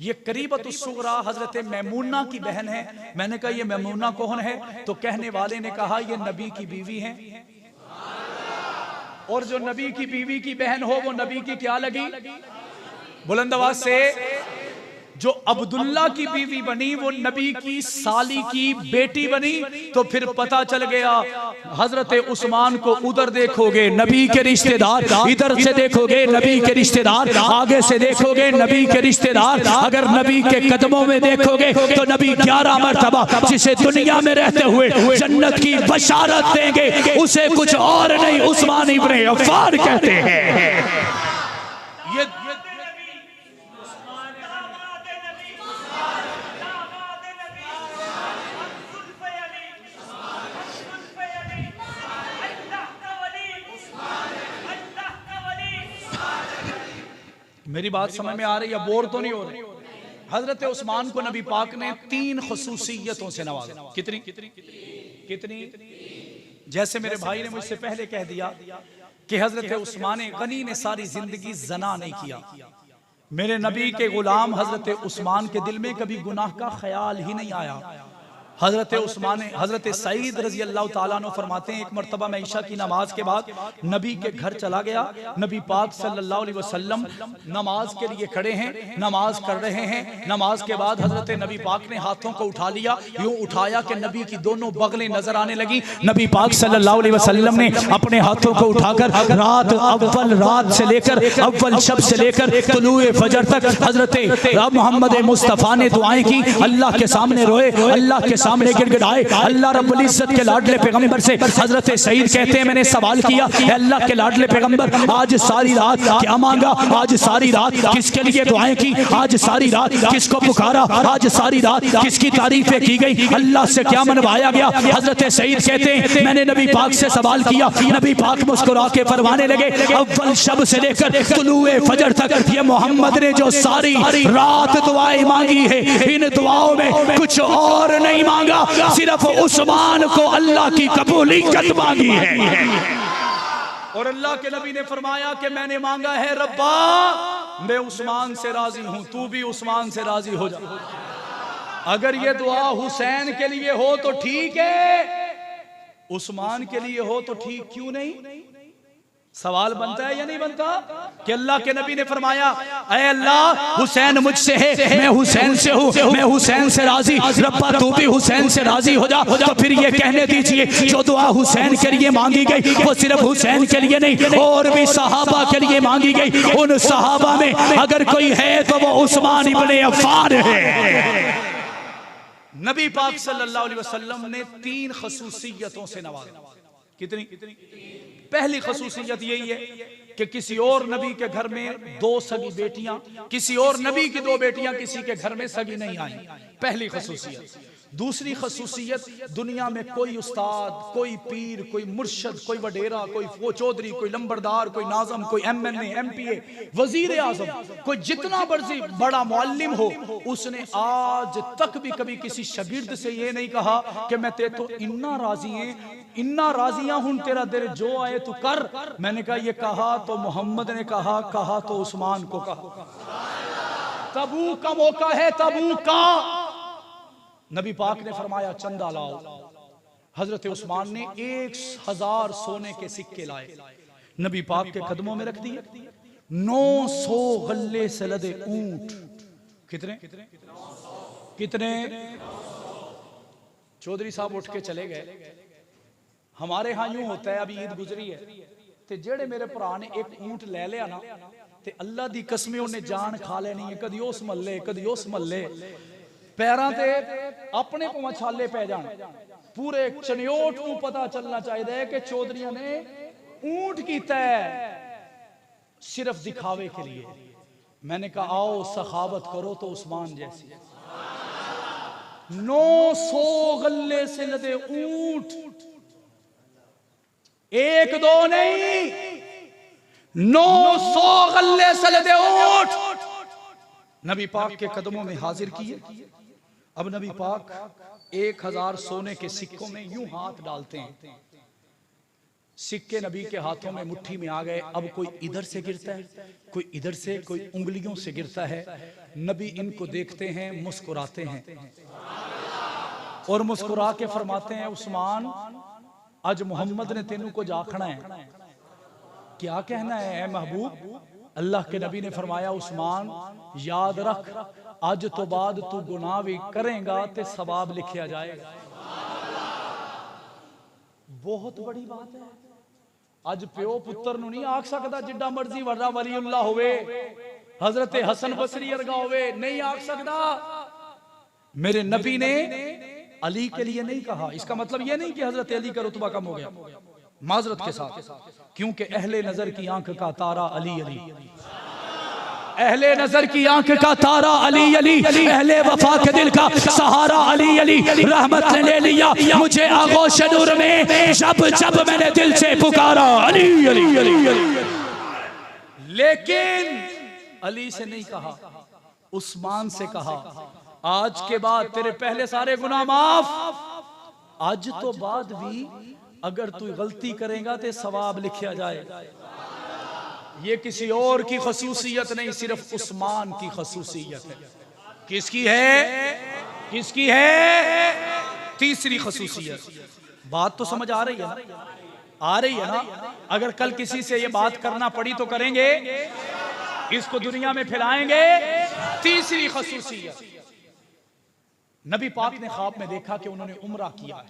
ये करीबतुस सुगरा हजरत मैमूना की बहन है। मैंने कहा ये मैमूना कौन है? तो कहने वाले ने कहा ये नबी की बीवी है। और जो नबी की बीवी की बहन हो वो नबी की क्या लगी? बुलंद आवाज से। जो अब्दुल्ला की बीवी बनी वो नबी की साली की बेटी बनी। तो फिर पता चल गया हजरत उस्मान को उधर देखोगे नबी के रिश्तेदार, इधर से देखोगे नबी के रिश्तेदार, आगे से देखोगे नबी के रिश्तेदार, अगर नबी के कदमों में देखोगे तो नबी 11 मरतबा जिसे दुनिया में रहते हुए जन्नत की बशारत देंगे, उसे कुछ और नहीं उस्मान इब्ने अफ़्फ़ान कहते हैं। ये मेरी बात समझ में आ रही है? बोर तो नहीं हो रही? हजरत उस्मान को नबी पाक ने 3 खुसूसियतों से नवाजा। कितनी कितनी? जैसे मेरे भाई ने मुझसे पहले कह दिया कि हजरत उस्मान गनी ने सारी जिंदगी जना नहीं किया। मेरे नबी के गुलाम हजरत उस्मान के दिल में कभी गुनाह का ख्याल ही नहीं आया। हजरत उस्मान, हजरत सईद रजी अल्लाह ताला अन्हु फरमाते हैं, एक मरतबा मैं ईशा की नमाज के बाद नबी के घर चला गया। नबी पाक सल्लल्लाहु अलैहि वसल्लम नमाज के लिए खड़े हैं, नमाज कर रहे हैं। नमाज के बाद हजरत नबी पाक ने हाथों को उठा लिया, यूं उठाया कि नबी की दोनों बगलें नजर आने लगी। नबी पाक सल्लल्लाहु अलैहि वसल्लम ने अपने हाथों को उठाकर रात से लेकर अव्वल शब से लेकर तुलूए फजर तक हजरत मोहम्मद मुस्तफ़ा ने दुआएं की, अल्लाह के सामने रोए, अल्लाह के सामने गिड़गिड़ाए। अल्लाह रब्बुल इज्जत के लाडले पैगंबर से हजरत सईद कहते हैं मैंने सवाल किया, अल्लाह के लाडले पैगंबर आज सारी रात क्या मांगा? आज सारी रात किसके लिए दुआएं की? आज सारी रात किसको पुकारा? आज सारी रात किसकी तारीफें की गई? अल्लाह से क्या मनवाया गया? हजरत सईद कहते हैं मैंने नबी पाक से सवाल किया। नबी पाक मुस्कुरा के फरमाने लगे अव्वल शब से लेकर तुलूए फजर तक ये मोहम्मद ने जो सारी रात दुआएं मांगी है, इन दुआओं में कुछ और नहीं मांगा, सिर्फ उस्मान को अल्लाह की कबूलियत मांगी है। और अल्लाह के नबी ने फरमाया कि मैंने मांगा है रब्बा मैं उस्मान से राजी हूं, तू भी उस्मान से राजी हो जा। अगर ये दुआ हुसैन के लिए हो तो ठीक है, उस्मान के लिए हो तो ठीक क्यों नहीं? सवाल बनता है या नहीं बनता कि अल्लाह के नबी ने फरमाया ऐ अल्लाह हुसैन मुझसे है, मैं हुसैन से हूँ, मैं हुसैन से राजी, रब्बा तू भी हुसैन से राजी हो जा। तो फिर ये कहने दीजिए जो दुआ हुसैन के लिए मांगी गई वो सिर्फ हुसैन के लिए नहीं और भी सहाबा के लिए मांगी गई। उन सहाबा में अगर कोई है तो वो उस्मान इब्ने अफ़्फ़ान है। नबी पाक सल्लल्लाहु अलैहि वसल्लम ने 3 खसूसियतों से नवाजा। कितनी? पहली खसूसियत यही है कि किसी और नबी के घर में 2 सगी बेटियां, किसी और नबी की 2 बेटियां किसी के घर में सगी नहीं आई, पहली खसूसियत। दूसरी खसूसियत, दुनिया में कोई उस्ताद, कोई पीर, कोई मुर्शद, कोई वडेरा, कोई वो चौधरी, कोई लंबरदार, कोई नाज़म, कोई MNA, MPA, वजीर आजम, कोई जितना मर्जी बड़ा मुअल्लिम हो, उसने आज तक भी कभी किसी शागिर्द से ये नहीं कहा कि मैं ते तो इन्ना राजी है, इन्ना राजियां हूं, तेरा दिल जो आए तू कर। मैंने कहा ये कहा तो मोहम्मद ने कहा तो उस्मान को कहा। तबूक का मौका है, तबूक का। नबी पाक ने फरमाया चंदा लाओ। हजरत उस्मान ने 1000 सोने के सिक्के लाए, नबी पाक के कदमों में रख दिए। 900 गल्ले से लदे ऊंट। कितने? चौधरी साहब उठ के चले गए। हमारे यहाँ यूं होता है, अभी ईद गुजरी है ते जेड़े मेरे भरा ने एक ऊंट ले लिया ना ते अल्लाह दी कसम उन्हें जान खा लेनी है। कदी उस महल्ले कदी उस महल्ले, पैरां ते अपने भावें छाले पै जान, पूरे चनियोट को पता चलना चाहिए कि चौधरियों ने ऊंट कीता है सिर्फ दिखावे के लिए। मैंने कहा आओ सखावत करो तो उस्मान जैसी। 900 गल्ले से लदे ऊंट, 1-2 नहीं, 900 गल्ले से लदे ऊंट नबी पाक के कदमों में हाजिर किए। अब नबी पाक 1000 सोने के सिक्कों में यूं हाथ डालते हैं, सिक्के नबी के हाथों में मुट्ठी में आ गए। अब कोई इधर से गिरता है, कोई इधर से, कोई उंगलियों से गिरता है। नबी इनको देखते हैं, मुस्कुराते हैं और मुस्कुरा के फरमाते हैं उस्मान आज मोहम्मद ने तेनू कुछ आखना है, क्या कहना है महबूब? अल्लाह के नबी ने फरमाया उस्मान याद रख आज तो बाद तू गुनाह भी करेगा ते सवाब लिखा जाएगा। बहुत बड़ी बात है। आज प्यो पुत्र नू नहीं आख सकता जिड्डा मर्जी वड्डा वलीउल्लाह होवे, हजरत हसन बसरी अर्गा होवे, नहीं आख सकता। मेरे नबी ने अली के लिए नहीं कहा। इसका मतलब यह नहीं कि हजरत अली का रुतबा कम हो गया, माजरत के साथ, क्योंकि अहले नजर की आंख का तारा अली अली, अहले नजर की आंख का तारा अली अली, अहले वफा के दिल का सहारा अली अली। रहमत ने ले लिया मुझे आगोश नूर में, जब जब मैंने दिल से पुकारा अली अली अली अली। लेकिन अली से नहीं कहा, उस्मान से कहा आज के बाद तेरे पहले सारे गुनाह माफ। आज तो बाद भी अगर तू गलती करेगा तो सवाब लिखा जाएगा। ये किसी और की खसूसियत नहीं, सिर्फ उस्मान की खसूसियत है। किसकी है? किसकी है? तीसरी खसूसियत। बात तो समझ आ रही है ना? आ रही है ना? अगर कल किसी से ये बात करना पड़ी तो करेंगे, इसको दुनिया में फैलाएंगे। तीसरी खसूसियत, नबी पाक ने ख्वाब में देखा कि उन्होंने उम्रा किया है।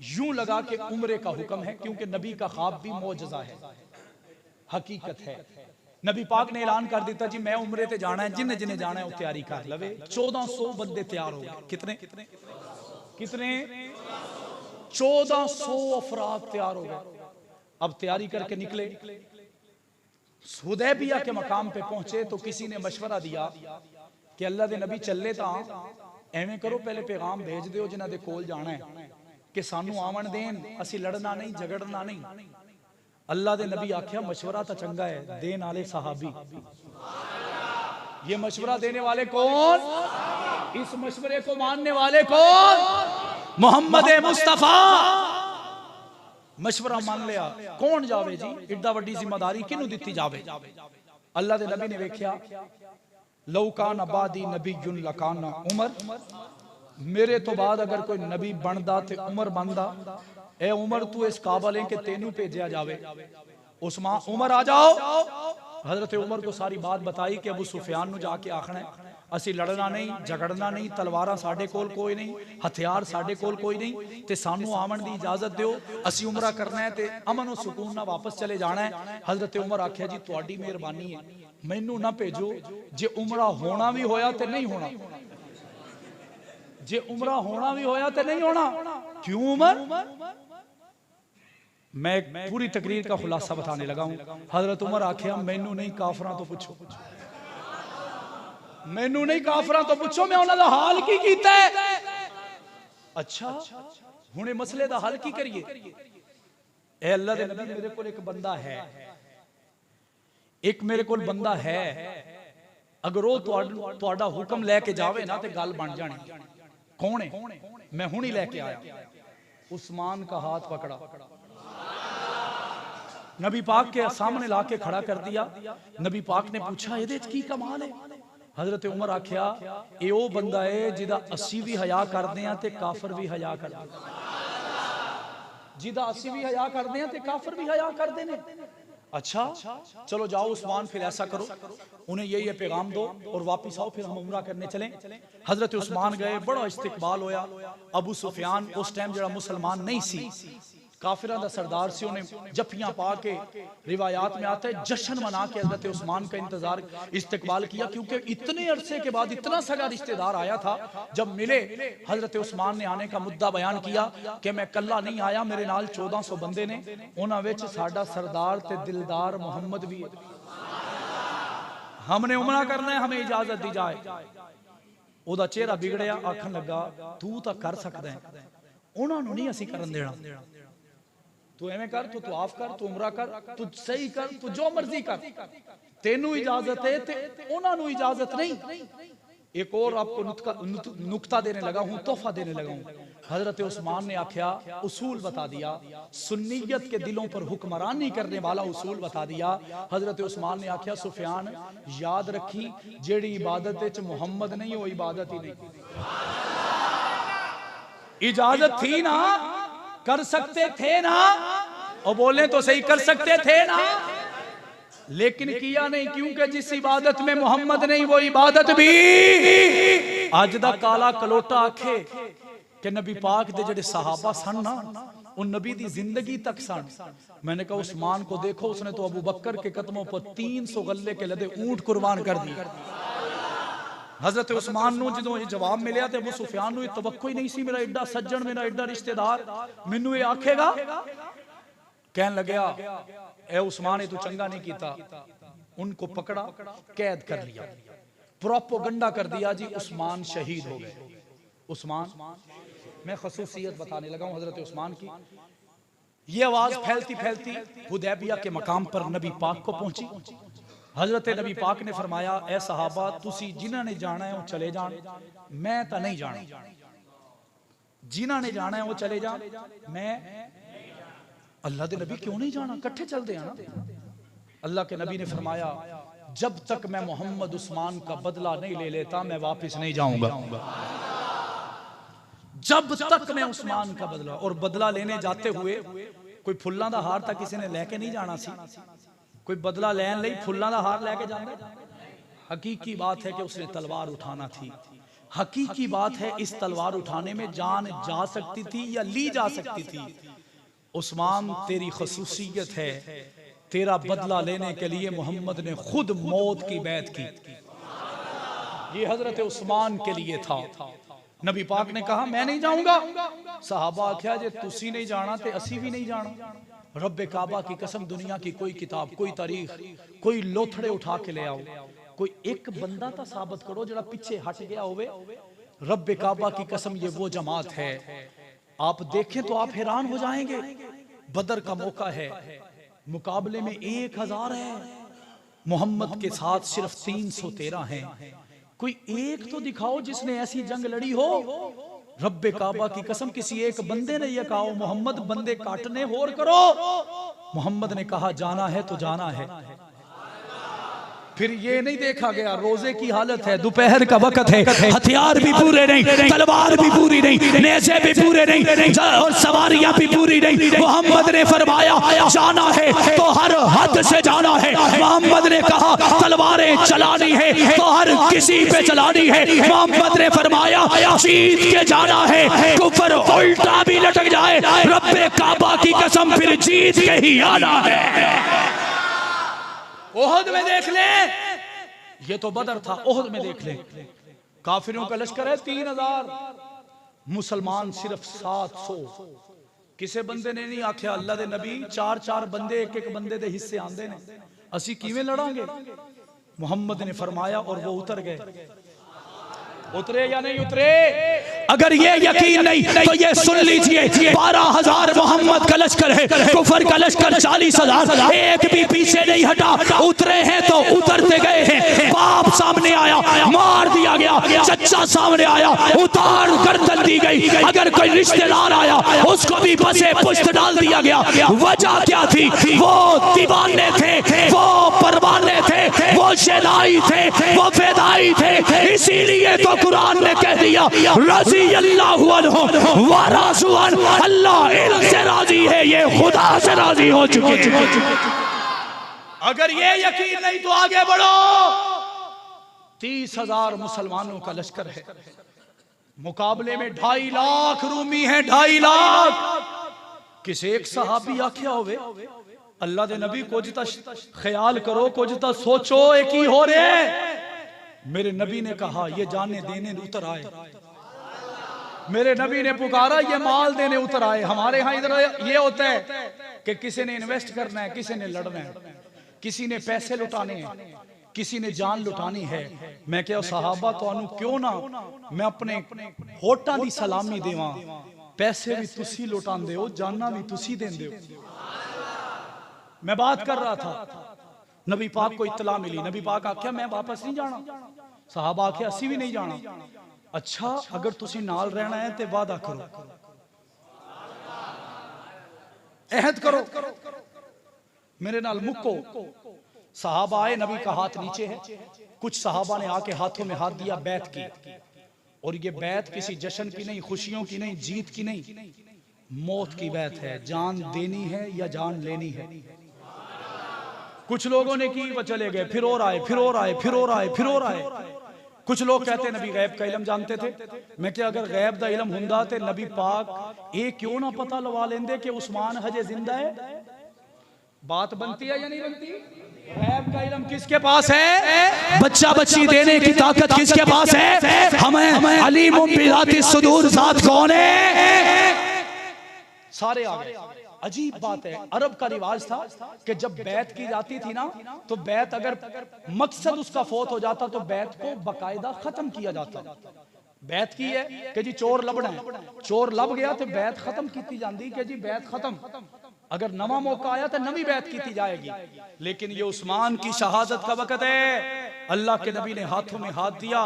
यूं लगा कि उम्रे का हुक्म है, क्योंकि नबी का ख्वाब भी मौजज़ा है, हकीकत है। नबी पाक ने ऐलान कर दिया जी मैं उम्रे ते जाना है, जिन्हें जिन्हें जाना है वो तैयारी कर लवे। 1400 बंदे तैयार हो गए। कितने? 1400 अफराद तैयार हो गए। अब तैयारी करके निकले, हुदैबिया के मकाम पे पहुंचे तो किसी ने मशवरा दिया कि अल्लाह दे नबी चले ता एवें करो पहले पैगाम भेज दियो जिन्हां दे कोल जाना है कि सानू आवन देन, असी लड़ना नहीं झगड़ना नहीं। अल्लाह दे नबी आख्या मशवरा तो चंगा है, देन आले सहाबी। ये मशवरा देने वाले कौन? इस मशवरे को मानने वाले को मोहम्मद मुस्तफा मशवरा मान लिया। कौन जावे जी, इड्डा वड्डी जिम्मेदारी किनू दिती जावे? अल्लाह दे नबी ने वेख्या, लौ कान आबादी नबीयुन लकाना उमर, मेरे तो बाद अगर कोई नबी बनदा ते उमर बनदा। ए उमर तू इस काबल है कि तेनू भेजा जावे। उस्मान उमर आ जाओ। हजरत उमर को सारी बात बताई कि अबू सुफियान नू जाके आखना है असी लड़ना नहीं, झगड़ना नहीं, तलवारां साडे कोल कोई नहीं, हथियार साडे कोल कोई नहीं, ते सानू आवन दी इजाजत दियो, असी उमरा करना है ते अमन और सुकून ना वापस चले जाना है। हजरत उमर आख्या जी तुहाडी मेहरबानी है, मैनू ना भेजो, जे उमरा होना भी होया ते नहीं होना, जे उमरा होना भी होया ते नहीं होना। क्यों उमर? मैं पूरी तकरीर का खुलासा बताने लगा हूं। हजरत उमर आख्या मैनू नहीं काफरां तो पूछो, मैनू नहीं काफरां तो पूछो, मैं उन्हां दा हाल की कीता है। अच्छा हुणे मसले दा हल की करिए? ए अल्लाह दे नबी मेरे कोल एक बंदा है, एक मेरे कोल बंदा है, अगर वो तुहाडा हुक्म लेके जावे ना ते गल बन जानी। कौन है? मैं हुणी लेके आया। उस्मान का हाथ पकड़ा, नबी पाक के सामने लाके खड़ा कर दिया। नबी पाक ने पूछा एदे च की कमाल है? हजरत उमर आख्या ए ओ बंदा है जिदा असी भी हया करदे हैं ते काफिर भी हया करदे, जिदा असी भी हया करदे हैं ते काफिर भी हया करदे ने। अच्छा चलो जाओ उस्मान, फिर ऐसा करो उन्हें यही पैगाम दो और वापिस आओ, फिर हम उमरा करने चले। हजरत उस्मान गए, बड़ा इस्तिकबाल होया। अबू सुफियान उस टाइम जरा मुसलमान नहीं सी, काफिरा दा सरदार से, उन्हें जफियां पा के रिवायात में आता है जश्न मना के हजरत उस्मान का इंतजार इस्तिकबाल किया, क्योंकि इतने अरसे के बाद इतना सगा रिश्तेदार आया था। जब मिले हजरत उस्मान ने आने का मुद्दा बयान किया कि मैं कल्ला नहीं आया, मेरे नाल 1400 बंदे ने, उन्हां विच साडा सरदार ते दिलदार मोहम्मद भी है, हमने उमरा करना है, हमें इजाजत दी जाए। ओदा चेहरा बिगड़िया, आखन लगा तू तो कर सकदा है, उन्हां नूं नहीं असीं करन देना। तू एवें कर, तू तवाफ कर, तू उमरा कर, तू सही कर, तू जो मर्जी कर, तेनू इजाजत है ते उन्हां नूं इजाजत नहीं। एक और आपको नुक्ता देने लगा हूं, तोहफा देने लगा हूं। हजरत उस्मान ने आख्या उसूल बता दिया, सुन्नियत के दिलों पर हुक्मरानी करने वाला उसूल बता दिया। हजरत उस्मान ने आख्या सुफियान याद रखी, जेड़ी इबादत विच मुहम्मद नहीं वो इबादत ही नहीं। इजाजत थी ना, कर सकते थे ना, और बोले तो सही कर सकते थे ना, लेकिन किया नहीं, क्योंकि जिस इबादत में मोहम्मद नहीं वो इबादत भी अज दा काला कलोटा आखे कि नबी पाक दे जेड़े सहाबा सन ना, उन नबी दी जिंदगी तक सन। मैंने कहा उस्मान को देखो, उसने तो अबू बकर के कदमों पर 300 गले के लदे ऊंट कुर्बान कर दिए। हजरत उस्मान नूं जदों ये जवाब मिलिया ते अबू सुफियान नूं तवक्को ही नहीं सी, मेरा एडा सज्जन, मेरा एडा रिश्तेदार मैनू ये आखेगा। कहन लगया ए उस्मान ये तू चंगा नहीं कीता। उनको पकड़ा, कैद कर लिया, प्रोपोगंडा कर दिया जी उस्मान शहीद हो गए। उस्मान, मैं खसूसियत बताने लगा हूं हजरत उस्मान की। ये आवाज फैलती फैलती हुदैबिया के मकाम पर नबी पाक को पहुंची। हजरत नबी पाक ने फरमाया ए सहाबा तुसी जिन्हां ने जाना है वो चले जान, मैं तो नहीं जाना, जिन्हां ने जाना है वो चले जान, मैं अल्लाह के नबी क्यों नहीं जाना, कट्ठे चलते हैं ना। अल्लाह के नबी ने फरमाया जब तक मैं मोहम्मद उस्मान का बदला नहीं ले लेता मैं वापस नहीं जाऊंगा, जब तक मैं उस्मान का बदला। और बदला लेने जाते हुए कोई फुल्लां दा हार तक किसी ने लेके नहीं जाना सी, कोई बदला लैन लई फुल्लां दा हार लेके जांदा। हकीकी बात है कि उसने तलवार उठाना थी। हकीकी बात है इस तलवार उठाने में जान जा सकती थी या ली जा सकती थी। उस्मान तेरी खसूसियत है, तेरा बदला लेने के लिए मोहम्मद ने खुद मौत की बैत की। ये हजरत उस्मान के लिए था। नबी पाक ने कहा मैं नहीं जाऊंगा। सहाबा आख्या जे तुसी नहीं जाना ते असी भी नहीं जाना। रब्बे काबा की कसम दुनिया की कोई किताब, कोई तारीख, कोई लोथड़े उठा के ले आओ, कोई एक बंदा तो साबित करो जरा पीछे हट गया होवे। रब्बे काबा की कसम ये वो जमात है, आप देखें तो आप हैरान हो जाएंगे। बदर का मौका है, मुकाबले में 1000 है, मोहम्मद के साथ सिर्फ 313 हैं। कोई एक तो दिखाओ जिसने ऐसी जंग लड़ी हो। रब्बे काबा की कसम किसी एक बंदे ने यह कहा मोहम्मद बंदे काटने होर करो। मोहम्मद ने कहा जाना है तो जाना है। फिर ये नहीं देखा गया रोजे की हालत है, दोपहर का वक्त है, हथियार भी पूरे नहीं, तलवार भी पूरी नहीं, नेज़े भी पूरे नहीं और सवारियां भी पूरी नहीं। मोहम्मद ने फरमाया जाना है तो हर हद से जाना है। मोहम्मद ने कहा तलवारें चलानी है तो हर किसी पे चलानी है। मोहम्मद ने फरमाया जीत के जाना है, कुफर उल्टा भी लटक जाए रब्बे काबा की कसम फिर जीत के ही आना है। ओहद में देख ले, ये तो बदर था, ओहद में देख ले काफिरों का लश्कर है 3000, मुसलमान सिर्फ 700। किसे बंदे ने नहीं आख्या अल्लाह दे नबी 4-4 बंदे एक बंदे दे हिस्से आंदे ने, असी किवें लड़ांगे। मोहम्मद ने फरमाया और वो उतर गए। उतरे या नहीं उतरे? अगर ये यकीन नहीं तो ये सुन लीजिए 12,000 मोहम्मद का लश्कर है, कुफर का लश्कर 40,000, एक भी पीछे नहीं हटा। उतरे हैं तो उतरते गए हैं। बाप सामने आया मार दिया गया, चचा सामने आया उतार गर्दन दी गई। अगर कोई रिश्तेदार आया उसको भी बसे पुश्त डाल दिया गया। वजह क्या थी? वो दीवाने थे, वो परवाने थे, वो शेदाई थे, वो फेदाई थे। इसीलिए तो कुरान ने कह दिया रज़ी अल्लाहु अन्हु व रज़ू अन्हु, अल्लाह इनसे राजी है, ये खुदा से राजी हो चुके हैं। अगर ये यकीन नहीं तो आगे बढ़ो। 30,000 मुसलमानों का लश्कर है, मुकाबले में 2.5 लाख रूमी हैं, 2.5 लाख। किस एक सहाबी आख्या होवे अल्लाह दे नबी कुछ ता ख्याल करो, कुछ ता सोचो, एक ही हो रहे। मेरे नबी ने कहा ये जाने देने उतर आए। मेरे नबी ने पुकारा ये माल देने उतर आए। हमारे यहाँ इधर ये होता है कि किसी ने इन्वेस्ट करना है, किसी ने लड़ना है, किसी ने पैसे लुटाने हैं, किसी ने जान लुटानी है। मैं क्या सहाबा तो क्यों ना मैं अपने होठा दी सलामी देवां, पैसे भी तुसी लुटांदे हो, जाना भी तुसी देंदे हो। मैं बात कर रहा था, नबी पाक को इत्तला मिली। नबी पाक आख्या मैं वापस नहीं जाना। साहबा आख्या असी भी नहीं जाना। अच्छा अगर तुसी नाल रहना है तो वादा करो, अहद करो, मेरे नाल मुक्को। साहबा आए, नबी का हाथ नीचे है। कुछ साहबा ने आके हाथों में हाथ दिया, बैत की। और ये बैत किसी जश्न की नहीं, खुशियों की नहीं, जीत की नहीं, मौत की बैत है। जान देनी है या जान लेनी है। कुछ लोगों ने की, वो चले गए, फिर और आए, फिर और आए, फिर और आए, फिर और आए। कुछ लोग कहते हैं नबी गैब का इल्म जानते थे। मैं क्या अगर गैब का इल्म हुंदा ते नबी पाक ये क्यों ना पता लगा लेंदे कि उस्मान हजे जिंदा है? बात बनती है या नहीं बनती? गैब का इल्म किसके पास है? बच्चा बच्ची देने की ताकत किसके पास है? हमें अलीमुम बिज़ाति सुदूर ज़ात कौन है? सारे आ गए। अजीब बात है, अरब का रिवाज था कि जब बैत की जाती थी ना, तो बैत अगर मकसद उसका फौत हो जाता तो बैत को बकायदा खत्म किया जाता। बैत की है कि जी चोर लबना है, चोर लब गया तो बैत खत्म की जाती कि जी बैत खत्म। अगर नवा मौका आया तो नवी बैत की जाएगी। लेकिन ये उस्मान की शहादत का वक्त है। अल्लाह के नबी ने हाथों में हाथ दिया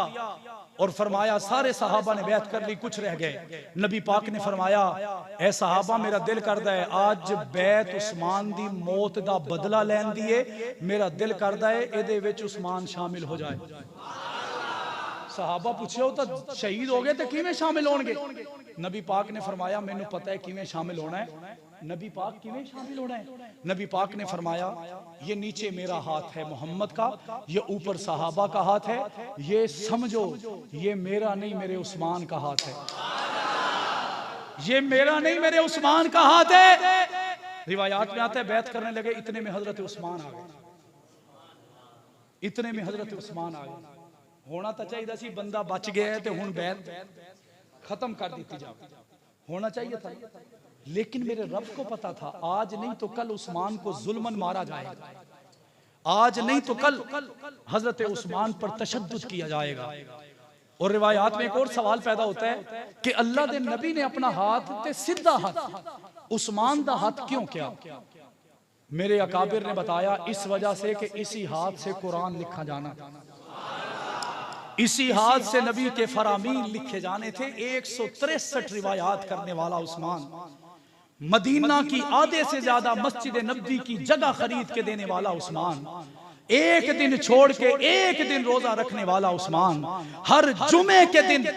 और फरमाया, सारे सहाबा ने बैत कर ली, कुछ रह गए। नबी पाक ने फरमाया, ऐ सहाबा मेरा दिल करदा है आज बैत उस्मान दी मौत दा बदला लैन दी है। मेरा दिल करदा है एदे विच उस्मान शामिल हो जाए। सहाबा पूछे हो तो शहीद हो गए तो किवें शामिल होणगे? नबी पाक ने फरमाया मैनू पता है किवें शामिल होना है। नबी पाक किवें शामिल होना है? नबी पाक ने फरमाया ये नीचे मेरा हाथ है मोहम्मद का, ये ऊपर सहाबा का हाथ है, ये समझो ये मेरा नहीं मेरे उस्मान का हाथ है। ये मेरा नहीं मेरे उस्मान का हाथ है। रिवायात में आता है बैत करने लगे, इतने में हजरत उस्मान आ गए। इतने में हजरत उस्मान आ गए। होना तो चाहिए सी बंदा बच गया है तो हुण बैत खत्म कर दी जाए, होना चाहिए था। लेकिन मेरे रब को पता था आज नहीं तो कल उस्मान को जुल्मन मारा जाएगा, आज नहीं तो कल हजरत उस्मान पर तशद्दुद किया जाएगा। और रिवायात में एक और सवाल पैदा होता है कि अल्लाह दे नबी ने अपना हाथ ते सीधा हाथ उस्मान दा हाथ क्यों किया? मेरे अकाबिर ने बताया इस वजह से कि इसी हाथ से कुरान लिखा जाना। इसी हाथ से नबी के फरामीन लिखे जाने थे। 163 रिवायात करने वाला उस्मान, मदीना की आधे से ज्यादा मस्जिद नबी की जगह खरीद के देने वाला उस्मान, एक दिन छोड़ के एक दिन रोजा रखने वाला उस्मान, हर जुमे के दिन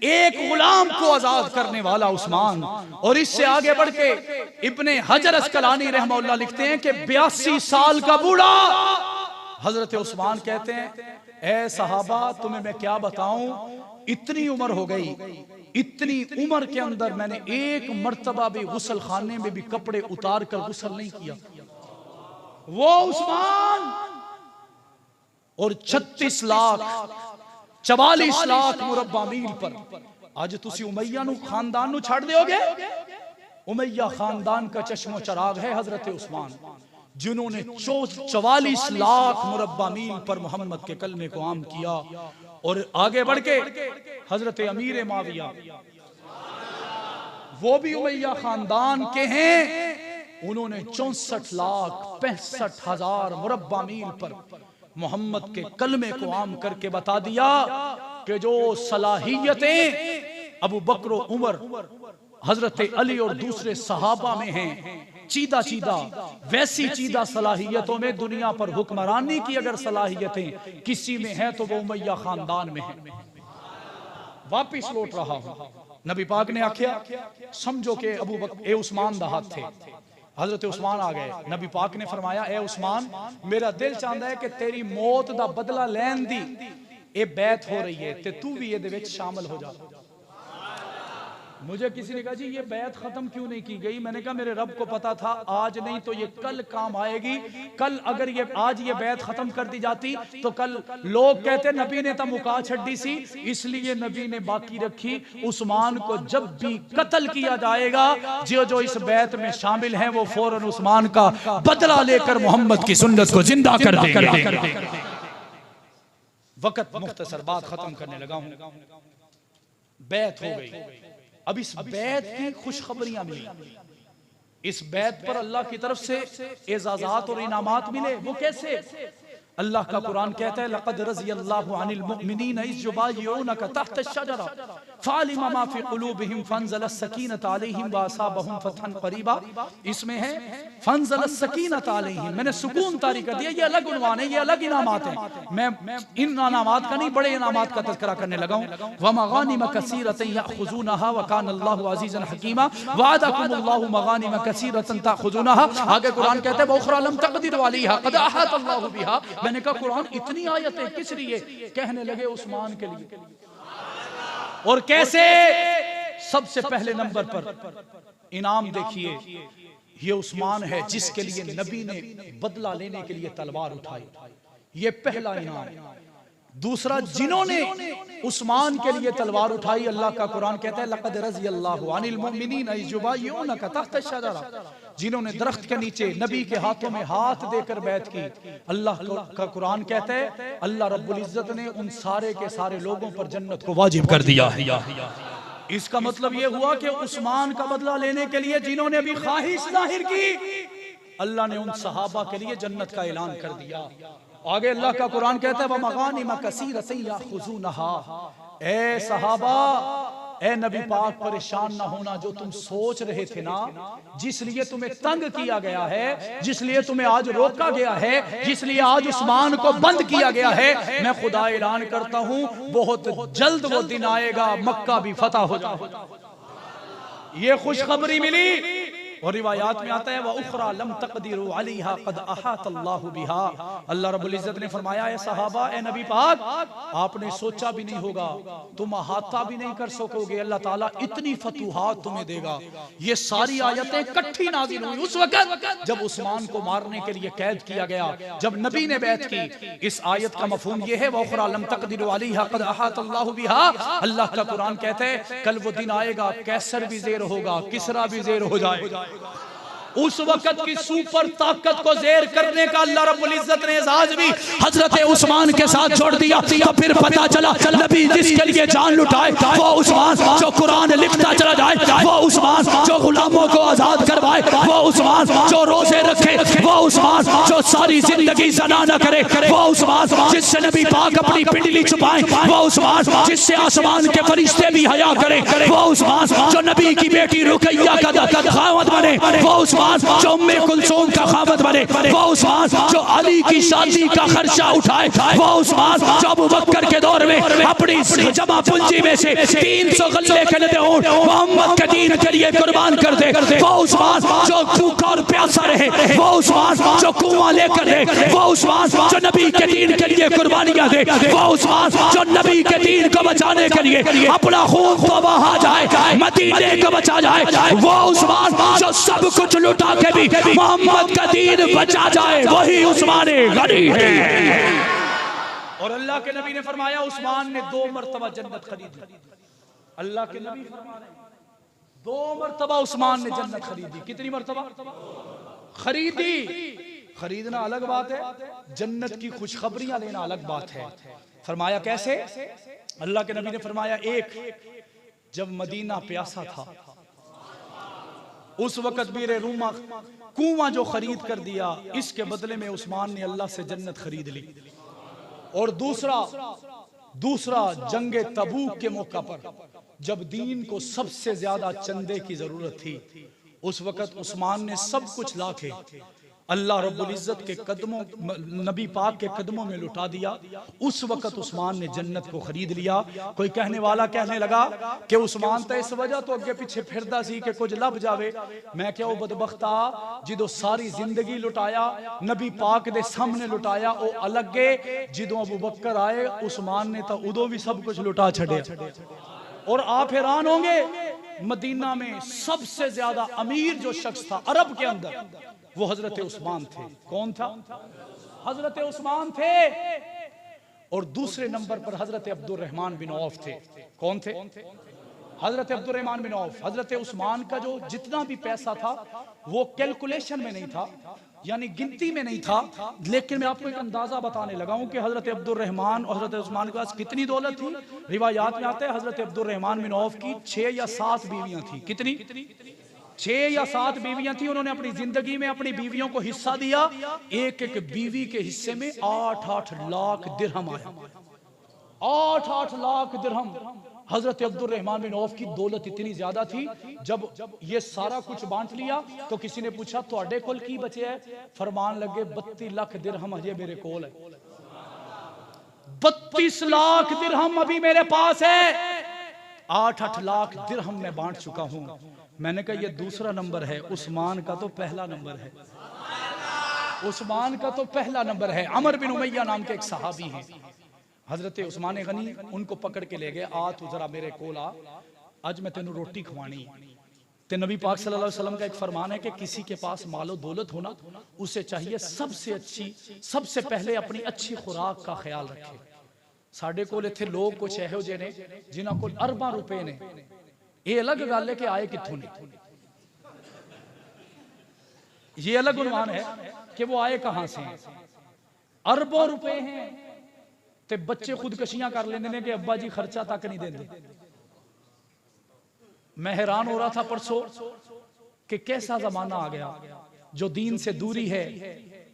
एक गुलाम को आजाद करने वाला उस्मान। और इससे आगे बढ़ के इब्ने हजर अस्कलानी रहमतुल्लाह लिखते हैं कि 82 साल का बूढ़ा हजरत उस्मान कहते हैं, ऐ सहाबा तुम्हें मैं क्या बताऊं, इतनी उम्र हो गई, इतनी उम्र के अंदर मैंने एक मर्तबा भी गुसल खाने में भी कपड़े उतार कर गुसल नहीं किया। वो उस्मान और 36 लाख 44 लाख मुरब्बा मील पर आज तुसी उमैया नु खानदान नु छाड़ दोगे। उमैया खानदान का चश्मो चराग है हजरत उस्मान, जिन्होंने 44 लाख मुरब्बा मील पर मोहम्मद के कलमे को आम किया। और आगे बढ़ के हजरत अमीर माविया, वो भी उमैया खानदान के हैं, उन्होंने 64 लाख 65 हजार मुरब्बा मील पर मोहम्मद के कलमे को आम करके बता दिया कि जो सलाहियतें अबू बकर उमर, हजरत अली और दूसरे सहाबा में हैं, चीदा चीदा वैसी चीदा सलाहियतों में दुनिया पर हुक्मरानी की अगर सलाहियतें किसी में है तो वो उमैया खानदान में है। वापिस लौट रहा हूं, नबी पाक ने आख्या समझो कि अबू बकर ए उस्मान दा हाथ थे, हजरत उस्मान आ गए। नबी पाक ने फरमाया, ए उस्मान मेरा दिल चाहता है कि तेरी मौत दा बदला लैन दी ए बैत हो रही है ते तू भी ये दे विच शामिल हो जा। मुझे किसी ने कहा जी ये बैत खत्म क्यों नहीं की गई? मैंने कहा मेरे रब को पता था आज नहीं तो ये कल काम आएगी। कल अगर ये आज ये बैत खत्म कर दी जाती तो कल लोग कहते नबी ने तो मुका छड्डी सी, इसलिए नबी ने बाकी रखी। उस्मान को जब भी कत्ल किया जाएगा, जो जो इस बैत में शामिल हैं वो फौरन उस्मान का बदला लेकर मोहम्मद की सुन्नत को जिंदा कर देंगे। वक्त मुख्तसर बात खत्म करने लगा हूं। बैत हो गई, अब इस बैत की खुशखबरियां मिली, इस बैत पर अल्लाह की तरफ से एजाज़ात और इनामात मिले। वो कैसे? अल्लाह का कुरान कहता है, लक़द रज़ियल्लाहु अनिल मुमिनीन इज़ युबायिऊनका तहत अश-शजरा फ़अलिमा मा फ़ी क़ुलूबिहिम फ़अनज़ला अस-सकीनता अलैहिम व असाबहुम फ़तहन क़रीबा। इसमें है फ़अनज़ला अस-सकीनता अलैहिम, मैंने सुकून तारी कर दिया। ये अलग उन्वान है, ये अलग इनामात हैं। मैं इन इनामात का नहीं, बड़े इनामात का तज़किरा करने लगा हूं। व मग़ानिम कसीरतन याख़ुज़ूनहा व कान अल्लाहु अज़ीज़न हकीमा वअदकुमुल्लाहु मग़ानिम कसीरतन ताख़ुज़ूनहा। आगे कुरान कहता है, व उख़रा लम तक़दिरु अलैहा क़द अहाता अल्लाहु बिहा। मैंने कहा कुरान इतनी आयतें किस लिए? कहने लगे उस्मान के लिए। और कैसे? सबसे पहले नंबर पर इनाम देखिए, ये उस्मान है जिसके लिए नबी ने बदला लेने के लिए तलवार उठाई, ये पहला इनाम। दूसरा, जिन्होंने उस्मान के लिए तलवार उठाई, अल्लाह का कुरान कहता है, लक़द रज़ियल्लाहु अनिल मुमिनीन इज़ युबायिऊनका तहत अश-शजरा, जिन्होंने दरख्त के नीचे नबी के हाथों में हाथ देकर बैत की। अल्लाह का कुरान कहता है, अल्लाह रब्बुल इज्जत ने उन सारे के सारे लोगों पर जन्नत को वाजिब कर दिया है। इसका मतलब यह हुआ कि उस्मान का बदला लेने के लिए जिन्होंने भी ख्वाहिश जाहिर की, अल्लाह ने उन सहाबा के लिए जन्नत का ऐलान कर दिया। आगे अल्लाह का कुरान कहता है, व मग़ानिम कसीरतन याख़ुज़ूनहा। ए सहाबा, ए नबी पाक, परेशान ना होना। जो तुम सोच रहे थे ना, जिस लिए तुम्हें तंग किया गया है, जिस लिए तुम्हें आज रोका गया है, जिस लिए आज उस्मान को बंद किया गया है, मैं खुदा ऐलान करता हूं बहुत जल्द वो दिन आएगा, मक्का भी फतह हो जाएगा। ये खुशखबरी मिली। और रिवायात में आता है, व उख़रा लम तक़दिरु अलैहा क़द अहाता अल्लाहु बिहा। अल्लाह रब्बुल इज्जत ने फरमाया, ए सहाबा, ए नबी पाक, आपने सोचा भी नहीं होगा, तुम अहाता भी नहीं कर सकोगे, अल्लाह ताला इतनी फतूहात तुम्हें देगा। ये सारी आयतें इकट्ठी नाज़िल हुई उस वक्त जब उस्मान को मारने के लिए कैद किया गया, जब नबी ने बैत की। इस आयत का मफहूम ये है, व उख़रा लम तक़दिरु अलैहा क़द अहाता अल्लाहु बिहा। अल्लाह का कुरान कहता है, कल वो दिन आएगा, कैसर भी ज़ेर होगा, किसरा भी ज़ेर हो जाएगा। उस वक्त की सुपर ताकत को ज़ेर करने का अल्लाह रब्बुल इज्जत ने एजाज भी हजरत उस्मान के साथ जोड़ दिया। तो फिर पता चला नबी जिसके लिए जान लुटाए वो उस्मान, जो कुरान लिखता चला जाए वो उस्मान, जो गुलामों को आजाद करवाए वो उस्मान, जो रोजे रखे वो उस्मान जो सारी जिंदगी ज़ना न करे, वो उस्मान जिससे नबी पाक अपनी पिंडली छुपाए, वो उस्मान जिससे आसमान के फरिश्ते भी हया करे, वो उस्मान जो नबी की बेटी रुकैया का खामद बने, वो उस्मान जो उम्मे कुलसूम का खामद बने, वो उस्मान जो अली की शादी का खर्चा उठाए, वो उस्मान जो अबू बकर के दौर में अपनी जमा पूंजी में से 300 गल्ले के लदे ऊंट मोहम्मद के दीन के लिए कुर्बान कर दे, वो उस्मान जो भूखा और प्यासा रहे, वो उस्मान जो कुआं लेकर दे, वो उस्मान जो नबी के दीन के लिए कुर्बानियां दे, वो उस्मान जो नबी के दीन को बचाने के लिए अपना खून तो बहा जाए, मदीने को बचा जाए, वो उस्मान जो सब कुछ लुटा के भी मोहम्मद का दीन बचा जाए, वही उस्मान गनी है। और अल्लाह के नबी ने फरमाया उस्मान ने 2 मरतबा जन्नत खरीदी। अल्लाह के नबी फरमा रहे हैं 2 मरतबा उस्मान ने जन्नत खरीदी। कितनी मरतबा खरीदी? खरीदना अलग बात है, जन्नत की खुशखबरियां लेना अलग बात है। फरमाया कैसे? अल्लाह के नबी ने फरमाया एक जब मदीना प्यासा था उस वक्त बीरे रूमा कुआं जो खरीद कर दिया, इसके बदले में उस्मान ने अल्लाह से जन्नत खरीद ली। और दूसरा जंगे तबूक के मौका पर जब दीन को सबसे ज्यादा चंदे की जरूरत थी, उस वक्त उस्मान ने सब कुछ लाके अल्लाह रब्बुल इज्जत के कदमों, नबी पाक के कदमों में लुटा दिया। उस वक्त उस्मान ने जन्नत को खरीद लिया। कोई कहने वाला कहने लगा कि उस्मान तो इस वजह तो अगे पीछे फिरदा सी कि कुछ लब जावे। मैं क्या वो बदबख्ता जिदों सारी जिंदगी लुटाया, नबी पाक दे सामने लुटाया, वो अलग है। जिदों अबू बकर आए उस्मान ने तो उदों भी सब कुछ लुटा छड़िया। और आप हैरान होंगे, मदीना में सबसे ज्यादा अमीर जो शख्स था अरब के अंदर, वो हजरत उस्मान थे। कौन था? हजरत उस्मान थे। और दूसरे नंबर पर हजरत अब्दुर्रहमान बिन औफ थे। कौन थे? हजरत अब्दुर्रहमान बिन औफ। हजरत उस्मान का जो जितना भी पैसा था वो कैलकुलेशन में नहीं था, यानी गिनती में नहीं था, लेकिन मैं आपको एक अंदाजा बताने लगा हूं कि हजरत अब्दुर्रहमान और हजरत उस्मान के पास कितनी दौलत थी। रिवायात में आता है हजरत अब्दुर्रहमान बिन औफ की 6 या 7 बीवियां थी। कितनी? 6 या 7 बीवियां थी। उन्होंने अपनी जिंदगी में अपनी बीवियों को हिस्सा दिया। एक एक बीवी के हिस्से में 8-8 लाख दिरहम आया। 8-8 लाख दिरहम। हजरत अब्दुर्रहमान बिन औफ की दौलत इतनी ज्यादा थी, जब ये सारा कुछ बांट लिया तो किसी ने पूछा तुहाडे कोल की बचे है? फरमान लगे 32 लाख दिरहम अजे मेरे कोल है। 32 लाख दिरहम अभी मेरे पास है। 8-8 लाख दिरहम मैं बांट चुका हूं। मैंने कहा ये दूसरा नंबर है, उस्मान का तो पहला नंबर है। उस्मान का तो पहला नंबर है। अमर बिन उमैया नाम के एक सहाबी हैं, हजरत उस्मान गनी, उनको पकड़ के ले गए। आ तू जरा मेरे कोल आ, आज मैं तेनू रोटी खवानी। ते नबी पाक सल्लल्लाहु अलैहि वसल्लम का एक फरमान है कि किसी के पास मालो दौलत होना, उसे चाहिए सबसे अच्छी, सबसे पहले अपनी अच्छी खुराक का ख्याल रखे। साडे कोल इत्थे लोग कुछ इहो जे ने जिन्हां कोल अरबां रुपए ने। ये अलग गल है कि आए कित्थों ने, ये अलग उन्वान है कि वो आए कहां से हैं। अरबों रुपए हैं ते बच्चे खुदकशियां कर लेंदे ने कि अब्बा जी खर्चा तक नहीं देंदे। मैं हैरान हो रहा था परसों कि कैसा जमाना आ गया। जो दीन से दूरी है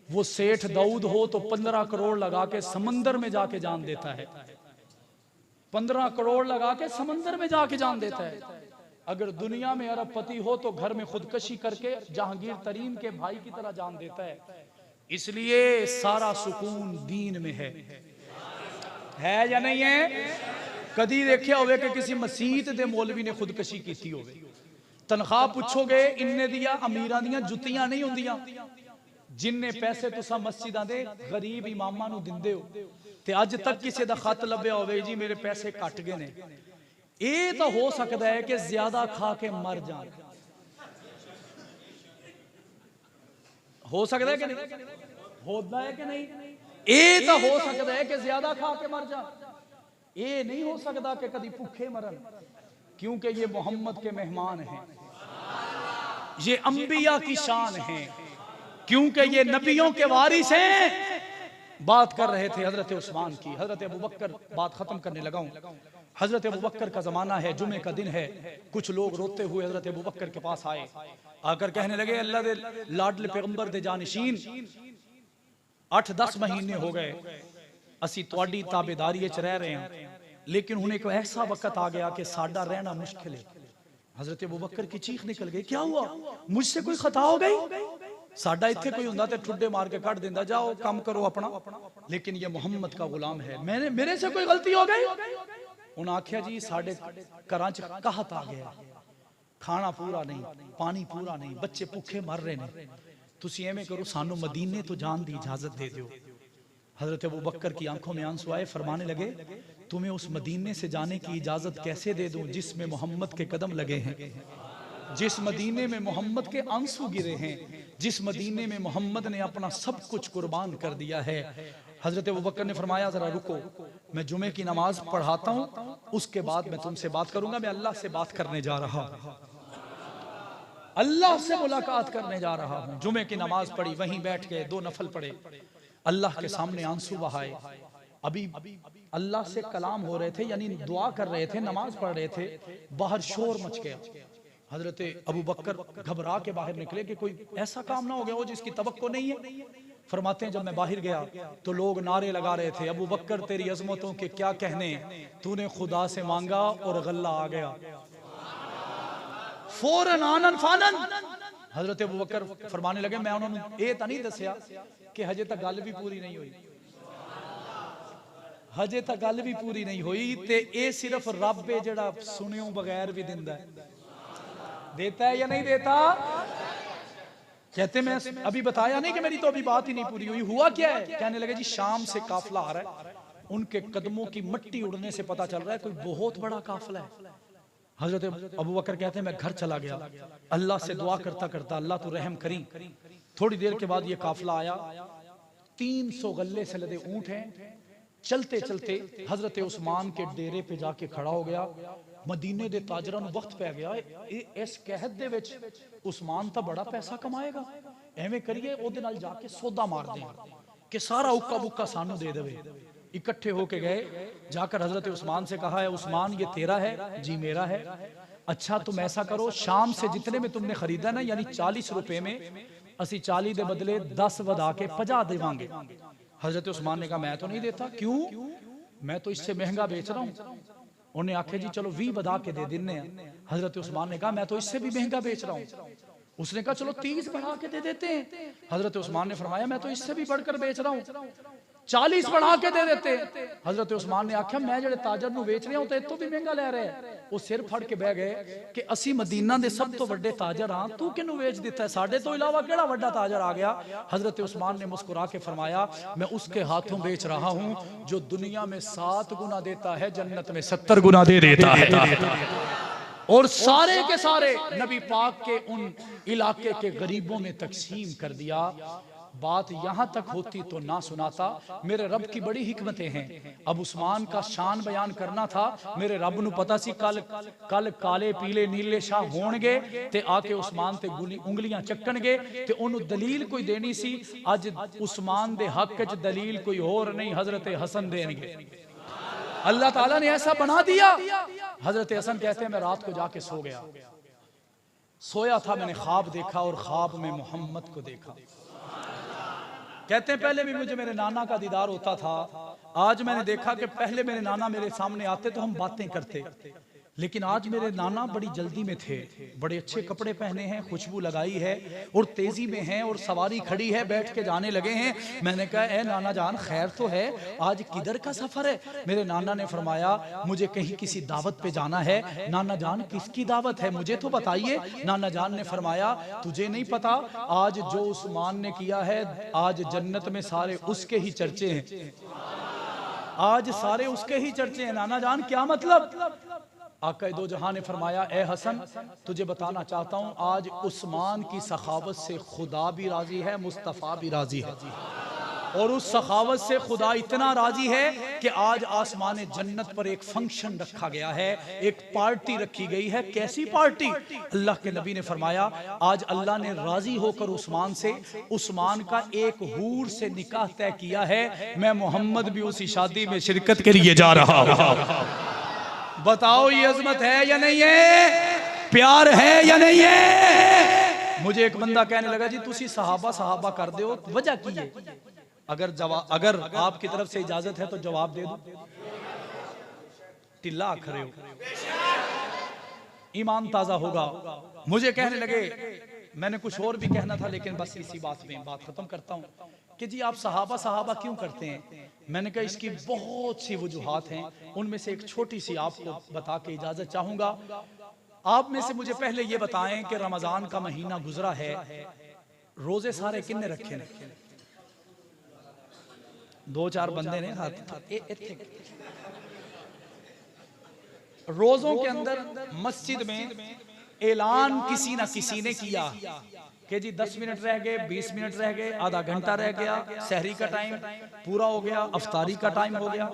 वो सेठ दाऊद हो तो 15 करोड़ लगा के समंदर में जाके जान देता है। 15 करोड़ लगा के समंदर में जाके जान देता है। अगर दुनिया में अरबपति हो तो घर में खुदकशी करके जहांगीर तरीन के भाई की तरह जान देता है। इसलिए सारा सुकून दीन में है या नहीं है? कदी देखिया होवे कि किसी मसीत दे मौलवी ने खुदकशी की होवे। तनख्वाह पूछोगे इन्ने दिया, अमीरां दियां जुत्तियां नहीं हुंदियां। जिन्ने पैसे तुसा मस्जिदां दे गरीब इमामां नूं दिंदे हो ते अज तक किसी दा खत लभ्या होवे जी मेरे पैसे कट गए ने। ये तो हो सकता है कि ज्यादा खा के मर जाए। हो सकता है कि नहीं? होता है कि नहीं? ये तो हो सकता है कि ज्यादा खा के मर जाए। ये नहीं हो सकता कि कभी भूखे मरन, क्योंकि ये मोहम्मद के मेहमान हैं, ये अंबिया की शान है, क्योंकि ये नबियों के वारिस हैं। बात कर रहे थे हजरत उस्मान की। हजरत अबू बकर, बात खत्म करने लगा हूं। हजरत अबू बकर का जमाना है, जुमे का दिन है, कुछ लोग रोते हुए हजरत अबू बकर के पास आए, आकर कहने लगे अल्लाह दे लाडले पैगंबर दे जानशीन 8-10 महीने हो गए असी तुहाडी ताबेदारी च रह रहे हैं, लेकिन हुण एक ऐसा वक्त आ गया कि साडा रहना मुश्किल है। हजरत अबू बकर की चीख निकल गई, क्या हुआ, मुझसे कोई खता हो गई? साडा इत्थे कोई हुंदा ते ठुड्डे मार के कट देंदा, जाओ काम करो अपना, लेकिन ये मोहम्मद का गुलाम है, मेरे से कोई गलती हो गई? उन्हें आख्या जी साडे घरां च कहत आ गया, खाना पूरा नहीं, पानी पूरा नहीं, बच्चे भुखे मर रहे हैं, तुसी एवें करो सानू मदीने तो जान दी इजाजत दे दो। हजरत अबू बकर की आंखों में आंसू आए, फरमाने लगे तुम्हें उस मदीने से जाने की इजाजत कैसे दे दूं जिसमें मोहम्मद के कदम लगे हैं, जिस मदीने में मोहम्मद के आंसू गिरे हैं, जिस मदीने में मोहम्मद ने अपना सब कुछ कुर्बान कर दिया है। हजरत अबू बकर ने फरमाया जरा रुको, मैं जुमे की नमाज पढ़ाता हूँ, उसके बाद मैं तुमसे बात करूंगा, मैं अल्लाह से बात करने जा रहा हूँ, अल्लाह से मुलाकात करने जा रहा हूँ। जुमे की नमाज पढ़ी, वहीं बैठ गए, 2 नफल पढ़े, अल्लाह के सामने आंसू बहाए, अभी अल्लाह से कलाम हो रहे थे, यानी दुआ कर रहे थे, नमाज पढ़ रहे थे, बाहर शोर मच गया। हजरत अबू बकर घबरा के बाहर निकले कि कोई ऐसा काम ना हो गया हो जिसकी तवक्को नहीं है। फरमाते हैं जब मैं बाहर गया तो लोग नारे लगा रहे थे, अबू बकर तेरी अजमतों के क्या कहने, तूने खुदा से मांगा और गल्ला आ गया, फौरन आनन फानन। हजरत अबू बकर फरमाने लगे मैं उन्होंने ये तो नहीं दसिया कि हजे तक गल भी पूरी नहीं हुई, हजे तक गल भी पूरी नहीं हुई, ते ये सिर्फ रब है जेड़ा सुनियो बगैर भी दिंदा है, देता है या नहीं देता? कहते मैं अभी बताया नहीं कि मेरी तो अभी बात ही नहीं पूरी हुई, हुआ क्या है? कहने लगे जी शाम से काफिला आ रहा है, उनके कदमों की मिट्टी उड़ने से पता चल रहा है कोई बहुत बड़ा काफिला है। हजरत अबू बकर कहते हैं मैं घर चला गया, अल्लाह से दुआ करता करता, अल्लाह तू रहम करी। थोड़ी देर के बाद ये काफिला आया, 300 गल्ले से लदे ऊंट हैं, चलते चलते हजरत उस्मान के डेरे पे जाके खड़ा हो गया। मदीने दे ताजरां नूं वक्त पै गया, इस कहत दे विच उस्मान तो बड़ा पैसा कमाएगा, एवें करिए ओदे नाल जाके सौदा मार दें कि सारा उक्का बुक्का सानू दे देवे। इकट्ठे होके गए, जाकर हजरत उस्मान से कहा है उस्मान ये तेरा है? जी मेरा है। अच्छा तुम ऐसा करो, शाम से जितने में तुमने खरीदा ना, यानी 40 रुपए में असी 40 दे बदले 10 वधा के 50 देवांगे। हजरत उस्मान ने कहा मैं तो नहीं देता। क्यों? मैं तो इससे महंगा बेच रहा हूँ। उन्हें आखे जी चलो 20 बधा के दे देने। हजरत उस्मान ने कहा मैं तो इससे भी महंगा बेच रहा हूँ। उसने कहा चलो 30 बढ़ा के दे देते हैं। हजरत उस्मान ने फरमाया मैं तो इससे भी बढ़कर बेच रहा हूँ, 40 बढ़ा के दे देते। हजरत उस्मान ने आख्या मैं जेड़े ताजर नूं बेच रहा हूं तो इतों भी महंगा ले रहे हैं। वो सिर फड़ के बह गए कि असी मदीना दे सब तो बड़े ताजर हां, तू किनू बेच दिता है? साडे तो इलावा केड़ा बड़ा ताजर आ गया? हजरत उस्मान ने मुस्कुरा के फरमाया मैं उसके हाथों बेच रहा हूं जो दुनिया में 7 गुना देता है, जन्नत में 70 गुना दे देता है। और सारे के सारे नबी पाक के उन इलाके के गरीबों में तकसीम कर दिया। बात यहां तक होती तो ना सुनाता। मेरे रब की बड़ी हिकमतें हैं। अब उस्मान का शान बयान करना था। मेरे रब नू पता सी कल काले पीले नीले शाह होणगे ते आके उस्मान ते उंगलियां चक्कणगे ते ओनू दलील कोई देनी सी। अज उस्मान दे हक च दलील कोई और नहीं, हजरत हसन देंगे। अल्लाह ताला ने ऐसा बना दिया। हजरत हसन कहते हैं मैं रात को जाके सो गया, सोया था, मैंने ख्वाब देखा और ख्वाब में मोहम्मद को देखा। कहते हैं पहले भी मुझे मेरे नाना का दीदार होता था, आज मैंने देखा कि पहले मेरे नाना मेरे सामने आते तो हम बातें करते, लेकिन आज मेरे नाना बड़ी जल्दी में थे। बड़े अच्छे कपड़े पहने हैं, खुशबू लगाई है और तेजी में हैं और सवारी खड़ी है, बैठ के जाने लगे हैं। मैंने कहा ए नाना जान खैर तो है, आज किधर का सफर है? मेरे नाना ने फरमाया मुझे कहीं किसी दावत पे जाना है। नाना जान किसकी दावत है, मुझे तो बताइए। नाना जान ने फरमाया तुझे नहीं पता, आज जो उस्मान ने किया है आज जन्नत में सारे उसके ही चर्चे हैं, आज सारे उसके ही चर्चे हैं। नाना जान क्या मतलब? आका दो जहां ने फरमाया ए हसन तुझे बताना चाहता हूं आज उस्मान की सखावत से खुदा भी राजी है, मुस्तफ़ा भी राजी है। और उस सखावत से खुदा इतना राजी है कि आज आसमान जन्नत पर एक फंक्शन रखा गया है, एक पार्टी रखी गई है। कैसी पार्टी? अल्लाह के नबी ने फरमाया आज अल्लाह ने राजी होकर उस्मान से, उस्मान का एक हूर से निकाह तय किया है। मैं मोहम्मद भी उसी शादी में शिरकत के लिए जा रहा हूं। बताओ ये अजमत है या नहीं है, प्यार है या नहीं है। मुझे एक बंदा कहने लगा जी तुसी सहाबा सहाबा कर दो, वजह की है? अगर आपकी तरफ से इजाजत है तो जवाब दे दो। टिल्ला खड़े हो, ईमान ताजा होगा। मुझे कहने लगे, मैंने कुछ और भी कहना था लेकिन बस इसी बात में बात खत्म करता हूं कि जी आप सहाबा सहाबा क्यों करते हैं। मैंने कहा इसकी बहुत सी वजूहात हैं, उनमें से एक छोटी सी आपको बता के इजाजत चाहूंगा। आप में से मुझे पहले ये बताएं कि रमजान का महीना गुजरा है, रोजे सारे किन्ने रखे ने? 2-4 बंदे ने हाथ। रोजों के अंदर मस्जिद में ऐलान किसी ना किसी ने किया कि जी 10 मिनट रह गए, 20 मिनट रह गए, आधा घंटा रह गया, सहरी का टाइम पूरा हो गया, अफ्तारी का टाइम हो गया।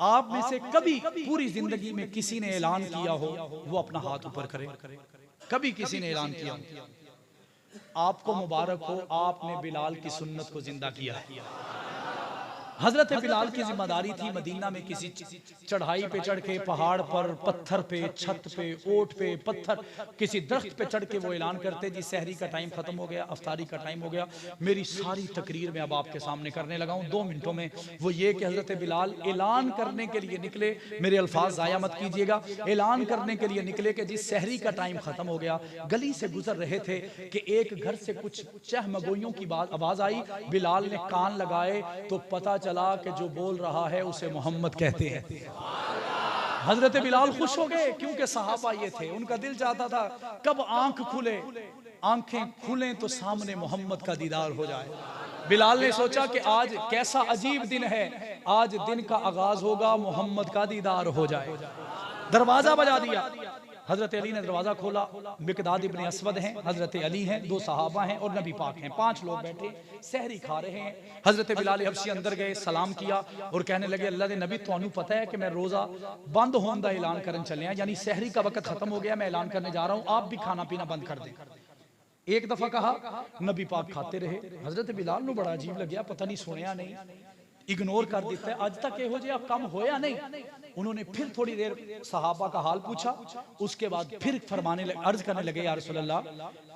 आप में से कभी पूरी जिंदगी में किसी ने ऐलान किया हो, वो अपना हाथ ऊपर करे। कभी किसी ने ऐलान किया? आपको मुबारक हो, आपने बिलाल की सुन्नत को जिंदा किया है। हजरत बिलाल की जिम्मेदारी थी मदीना में किसी चढ़ाई पे चढ़ के, पहाड़ पर, पत्थर पे, छत पे, ओट पे, पत्थर, किसी दरख्त पे चढ़ के वो ऐलान करते जी सहरी का टाइम खत्म हो गया, अफ्तारी का टाइम हो गया। मेरी सारी तकरीर में अब आपके सामने करने लगा हूं 2 मिनटों में, वो ये कि हजरत बिलाल ऐलान करने के लिए निकले। मेरे अल्फाज जाया मत कीजिएगा। ऐलान करने के लिए निकले कि जी सहरी का टाइम खत्म हो गया। गली से गुजर रहे थे कि एक घर से कुछ चहमगोइयों की आवाज आई। बिलाल ने कान लगाए तो पता चला कि जो बोल रहा है उसे मोहम्मद कहते हैं। हजरत बिलाल खुश हो गए क्योंकि सहाबा ये थे, उनका दिल चाहता था कब आंख खुले, आंखें खुलें तो सामने मोहम्मद का दीदार हो जाए। बिलाल ने सोचा कि आज कैसा अजीब दिन है, आज दिन का आगाज होगा, मोहम्मद का दीदार हो जाए। दरवाजा बजा दिया। हजरत अली ने दरवाजा खोला। मिकदाद इब्ने अस्वद हैं, हजरत अली हैं, 2 सहाबा हैं और नबी पाक हैं। 5 लोग बैठे सहरी खा रहे हैं। हजरत बिलाल हबशी अंदर गए, सलाम किया और कहने लगे अल्लाह दे नबी तुहानू पता है कि मैं रोजा बंद होने का ऐलान करन चले, यानी सहरी का वक्त खत्म हो गया, मैं ऐलान करने जा रहा हूं, आप भी खाना पीना बंद कर दें। एक दफा कहा, नबी पाक खाते रहे। हजरत बिलाल नू बड़ा अजीब लग्या, पता नहीं सुनिया नहीं, इग्नोर कर दिता है, अज तक यहो जिहा कम होया नहीं। उन्होंने फिर थोड़ी देर सहाबा का हाल पूछा, उसके बाद फिर अर्ज करने लगे या रसूल अल्लाह,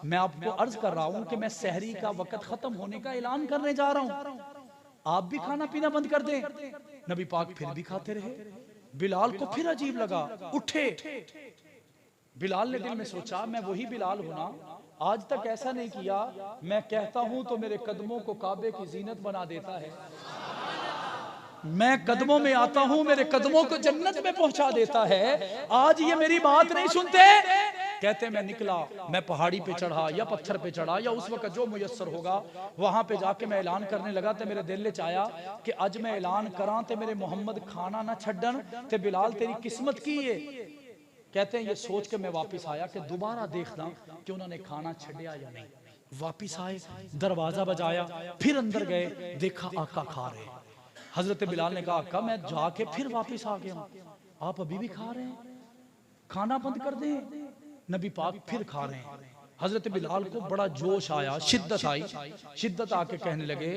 मैं आपको अर्ज कर रहा हूं कि मैं सहरी का वक्त खत्म होने का ऐलान करने जा रहा हूं, आप भी खाना पीना बंद कर दें। नबी पाक फिर भी खाते रहे। बिलाल को फिर अजीब लगा, उठे। बिलाल ने दिल में सोचा मैं वही बिलाल हूं ना, आज तक ऐसा नहीं किया, मैं कहता हूं तो मेरे कदमों को काबे की जीनत बना देता है, मैं कदमों में आता हूं मेरे कदमों को जन्नत में पहुंचा देता है, आज ये मेरी बात नहीं सुनते। कहते मैं निकला, मैं पहाड़ी पे चढ़ा या पत्थर पे चढ़ा या उस वक्त जो मुयस्सर होगा वहां पे जाके मैं ऐलान करने लगा। तो मेरे दिल च आया कि अज मैं ऐलान करा तो मेरे मोहम्मद खाना ना छड्डन ते बिलाल तेरी किस्मत की है। कहते हैं ये सोच के मैं वापस आया कि दोबारा देखना कि उन्होंने खाना छड्डिया या नहीं। वापिस आए, दरवाजा बजाया, फिर अंदर गए, देखा आका खा रहे। हजरत बिलाल ने कहा आका मैं जाके फिर वापस आ गया, आप अभी भी खा रहे हैं, खाना बंद कर दें। नबी पाक फिर खा रहे हैं। हजरत बिलाल को बड़ा जोश आया, शिद्दत आई, शिद्दत आके कहने लगे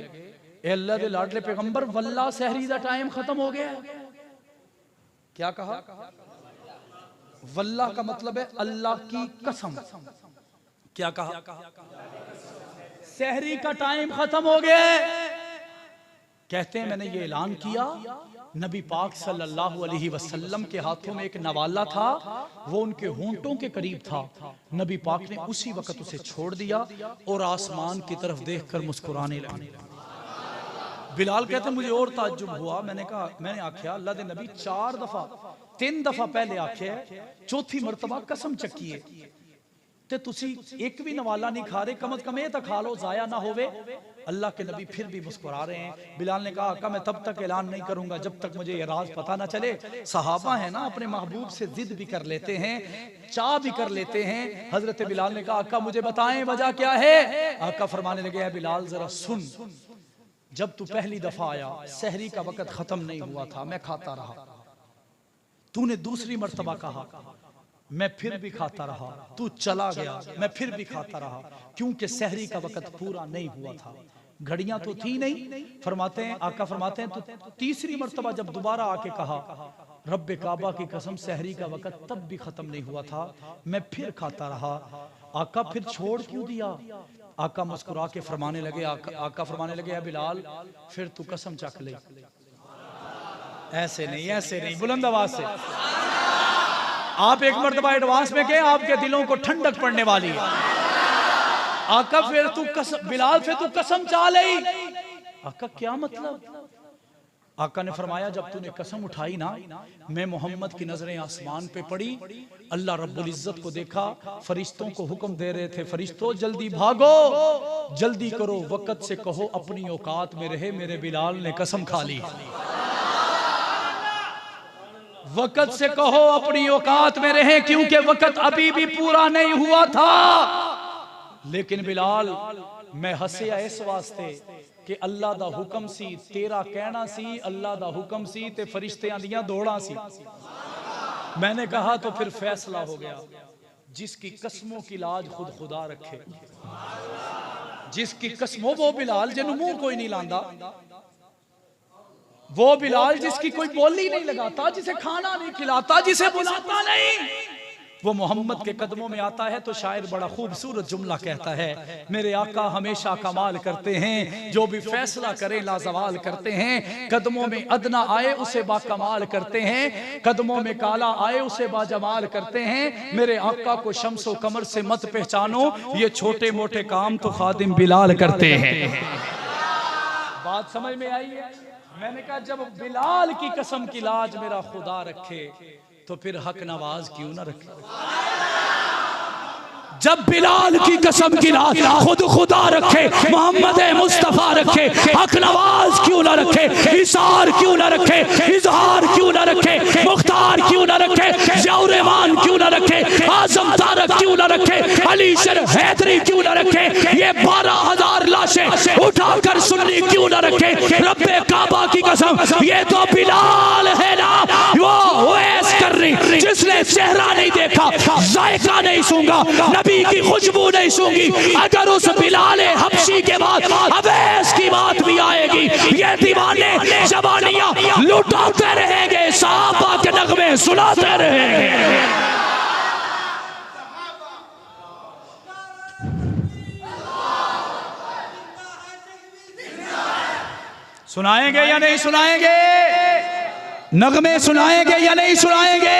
ए अल्लाह दे लाडले पैगंबर, वल्लाह सहरी दा टाइम खत्म हो गया। क्या कहा? वल्लाह का मतलब है अल्लाह की कसम। क्या कहा? सहरी का टाइम खत्म हो गया। कहते हैं मैंने ये ऐलान किया, नबी पाक सल्लल्लाहु अलैहि वसल्लम के हाथों में एक नवाला था, वो उनके होंठों के करीब था। नबी पाक ने उसी वक्त उसे छोड़ दिया और आसमान की तरफ देखकर मुस्कुराने लगे। बिलाल कहते मुझे और ताज्जुब हुआ, मैंने कहा, मैंने आख्या अल्लाह दे नबी 4 दफा 3 दफा पहले आख्या, चौथी मरतबा कसम चकी है ते तुसी एक भी नवाला नहीं खा रहे, कम अज कम ये तो खा लो, जाया ना होवे। अल्लाह के नबी फिर भी मुस्कुरा रहे हैं। बिलाल ने कहा आका मैं तब तक ऐलान नहीं करूंगा जब तक मुझे ये राज पता ना चले। सहाबा है ना, अपने महबूब से जिद भी कर लेते हैं, चाह भी कर लेते हैं। हजरत बिलाल ने कहा आका मुझे बताएं वजह क्या है। आका फरमाने लगे बिलाल जरा सुन, जब तू पहली दफा आया सहरी का वक्त खत्म नहीं हुआ था, मैं खाता रहा, तूने दूसरी मर्तबा कहा, मैं फिर भी खाता रहा, तू चला गया, मैं फिर भी खाता रहा, क्योंकि सहरी का वक्त पूरा नहीं हुआ था, घड़ियां तो थी नहीं। फरमाते हैं आका फरमाते हैं तो तीसरी मर्तबा जब दोबारा आके कहा रब्बे काबा की कसम सहरी का वक़्त तब भी ख़त्म नहीं हुआ था, मैं फिर खाता रहा। आका फिर छोड़ क्यों दिया? आका मुस्कुरा के फरमाने लगे, आका फरमाने लगे, बिलाल फिर तू कसम चख ले। ऐसे नहीं, बुलंद आवाज से आप एक मर्तबा एडवांस में गए, आपके दिलों को ठंडक पड़ने वाली है। आका फिर तू कसम, बिलाल फिर तू कसम चाह ले। आका क्या मतलब? आका ने फरमाया जब तूने कसम उठाई ना, मैं मोहम्मद की नजरें आसमान पे पड़ी, अल्लाह रब्बुल इज्जत को देखा, फरिश्तों को हुक्म दे रहे थे, फरिश्तों जल्दी भागो, जल्दी करो, वक़्त से कहो अपनी औकात में रहे, मेरे बिलाल ने कसम खा ली। वक़्त से कहो अपनी औकात में रहे, क्योंकि वक़्त अभी भी पूरा नहीं हुआ था। लेकिन बिलाल मैं हंसिया इस वास्ते कि अल्लाह दा हुक्म सी, तेरा कहना सी, अल्लाह दा हुक्म सी ते फरिश्तियां दियां दौड़ां सी। मैंने कहा तो फिर फैसला हो गया, जिसकी कसमों की लाज खुद खुदा रखे, जिसकी कसमों, वो बिलाल जिन्हों मुंह कोई नहीं लांदा, वो बिलाल जिसकी कोई बोली नहीं लगाता, जिसे खाना नहीं खिलाता, जिसे बुलाता नहीं, वो मोहम्मद के कदमों में आता है तो शायर बड़ा खूबसूरत जुमला कहता है, मेरे आका हमेशा कमाल करते हैं, जो भी फैसला करें लाजवाल करते हैं, कदमों में अदना आए उसे बाकमाल करते हैं, कदमों में काला आए उसे बाजमाल करते हैं, मेरे आका को शम्सो कमर से मत पहचानो, ये छोटे मोटे काम तो खादिम बिलाल करते हैं। बात समझ में आई है? मैंने कहा जब बिलाल की कसम की लाज मेरा खुदा रखे तो फिर हक नवाज क्यों ना रखे? जब बिलाल की कसम की लाज खुद खुदा रखे, मोहम्मद मुस्तफा रखे, हक नवाज क्यों ना रखे, इसार क्यों ना रखे, इजहार क्यों ना रखे, मुख्तार क्यों ना रखे, ज़ियाउर-रहमान क्यों ना रखे, आज़म तारक क्यों ना रखे, अली शर हैदरी क्यों ना रखे, ये 12,000 लाशें उठाकर सुन्नी क्यों ना रखे? रब्बे काबा की कसम, ये तो बिलाल है ना, वो ओवैस करनी, जिसने चेहरा नहीं देखा, जायका नहीं सूंघा, नबी की खुशबू नहीं सूंघी, अगर उस बिलाले हबशी के बाद अवैस की बात भी आएगी, ये दीवाने जवानियां लुटाते रहेंगे, सहाबा के नगमे सुनाते रहेंगे। सुनाएंगे या नहीं सुनाएंगे? नगमे सुनाएंगे या नहीं सुनाएंगे?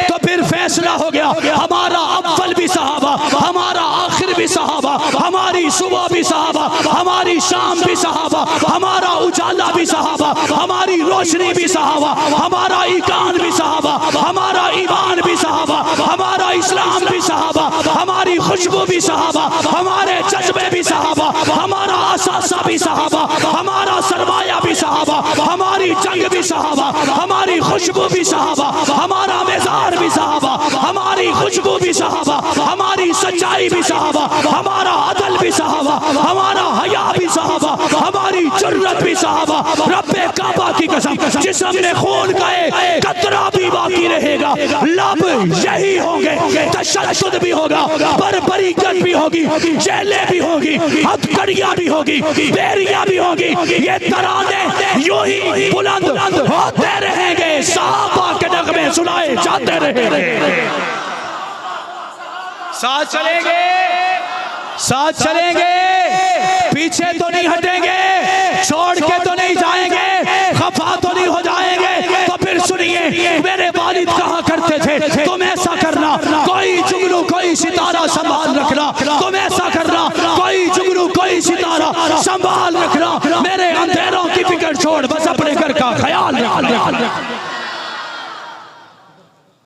तो फिर फैसला हो गया, हमारा अव्वल भी सहाबा, हमारा आखिर भी सहाबा, हमारी सुबह भी सहाबा, हमारी शाम भी सहाबा, हमारा उजाला भी सहाबा, हमारी रोशनी भी सहाबा, हमारा ईकान भी सहाबा, हमारा ईमान भी सहाबा, हमारा इस्लाम भी सहाबा, हमारी खुशबू भी सहाबा, हमारे जज्बे भी सहाबा, हमारा असासा भी सहाबा, हमारा सरमाया भी सहाबा, हमारी जंग भी सहाबा, हमारी खुशबू भी सहाबा, हमारा मेज़ार भी सहाबा, हमारी खुशबू भी सहाबा, हमारी सच्चाई भी सहाबा, हमारा अदल भी सहाबा, हमारा हया भी सहाबा, हमारी जुर्रत भी सहाबा। रब्बे काबा की कसम, जिस्म में खून का एक कतरा भी बाकी रहेगा, लब यही होंगे, तशद्दुद भी होगा, बर्बरीकत भी होगी, जेलें भी होगी, हथकड़ियां भी होगी, बेरियां भी होगी, ये तराने यूं ही बुलंद होते रहेंगे, सहाबा के नगमे सुनाए जाते रहेंगे। साथ चलेंगे, साथ चलेंगे, पीछे तो नहीं हटेंगे, छोड़ के तो नहीं जाएंगे, खफा तो नहीं हो जाएंगे। तो फिर सुनिए, मेरे वालिद कहा करते थे, तुम ऐसा करना, कोई जुगनू कोई सितारा संभाल रखना, तुम ऐसा करना, कोई जुगनू कोई सितारा संभाल रखना, मेरे अंधेरों की फिक्र छोड़, बस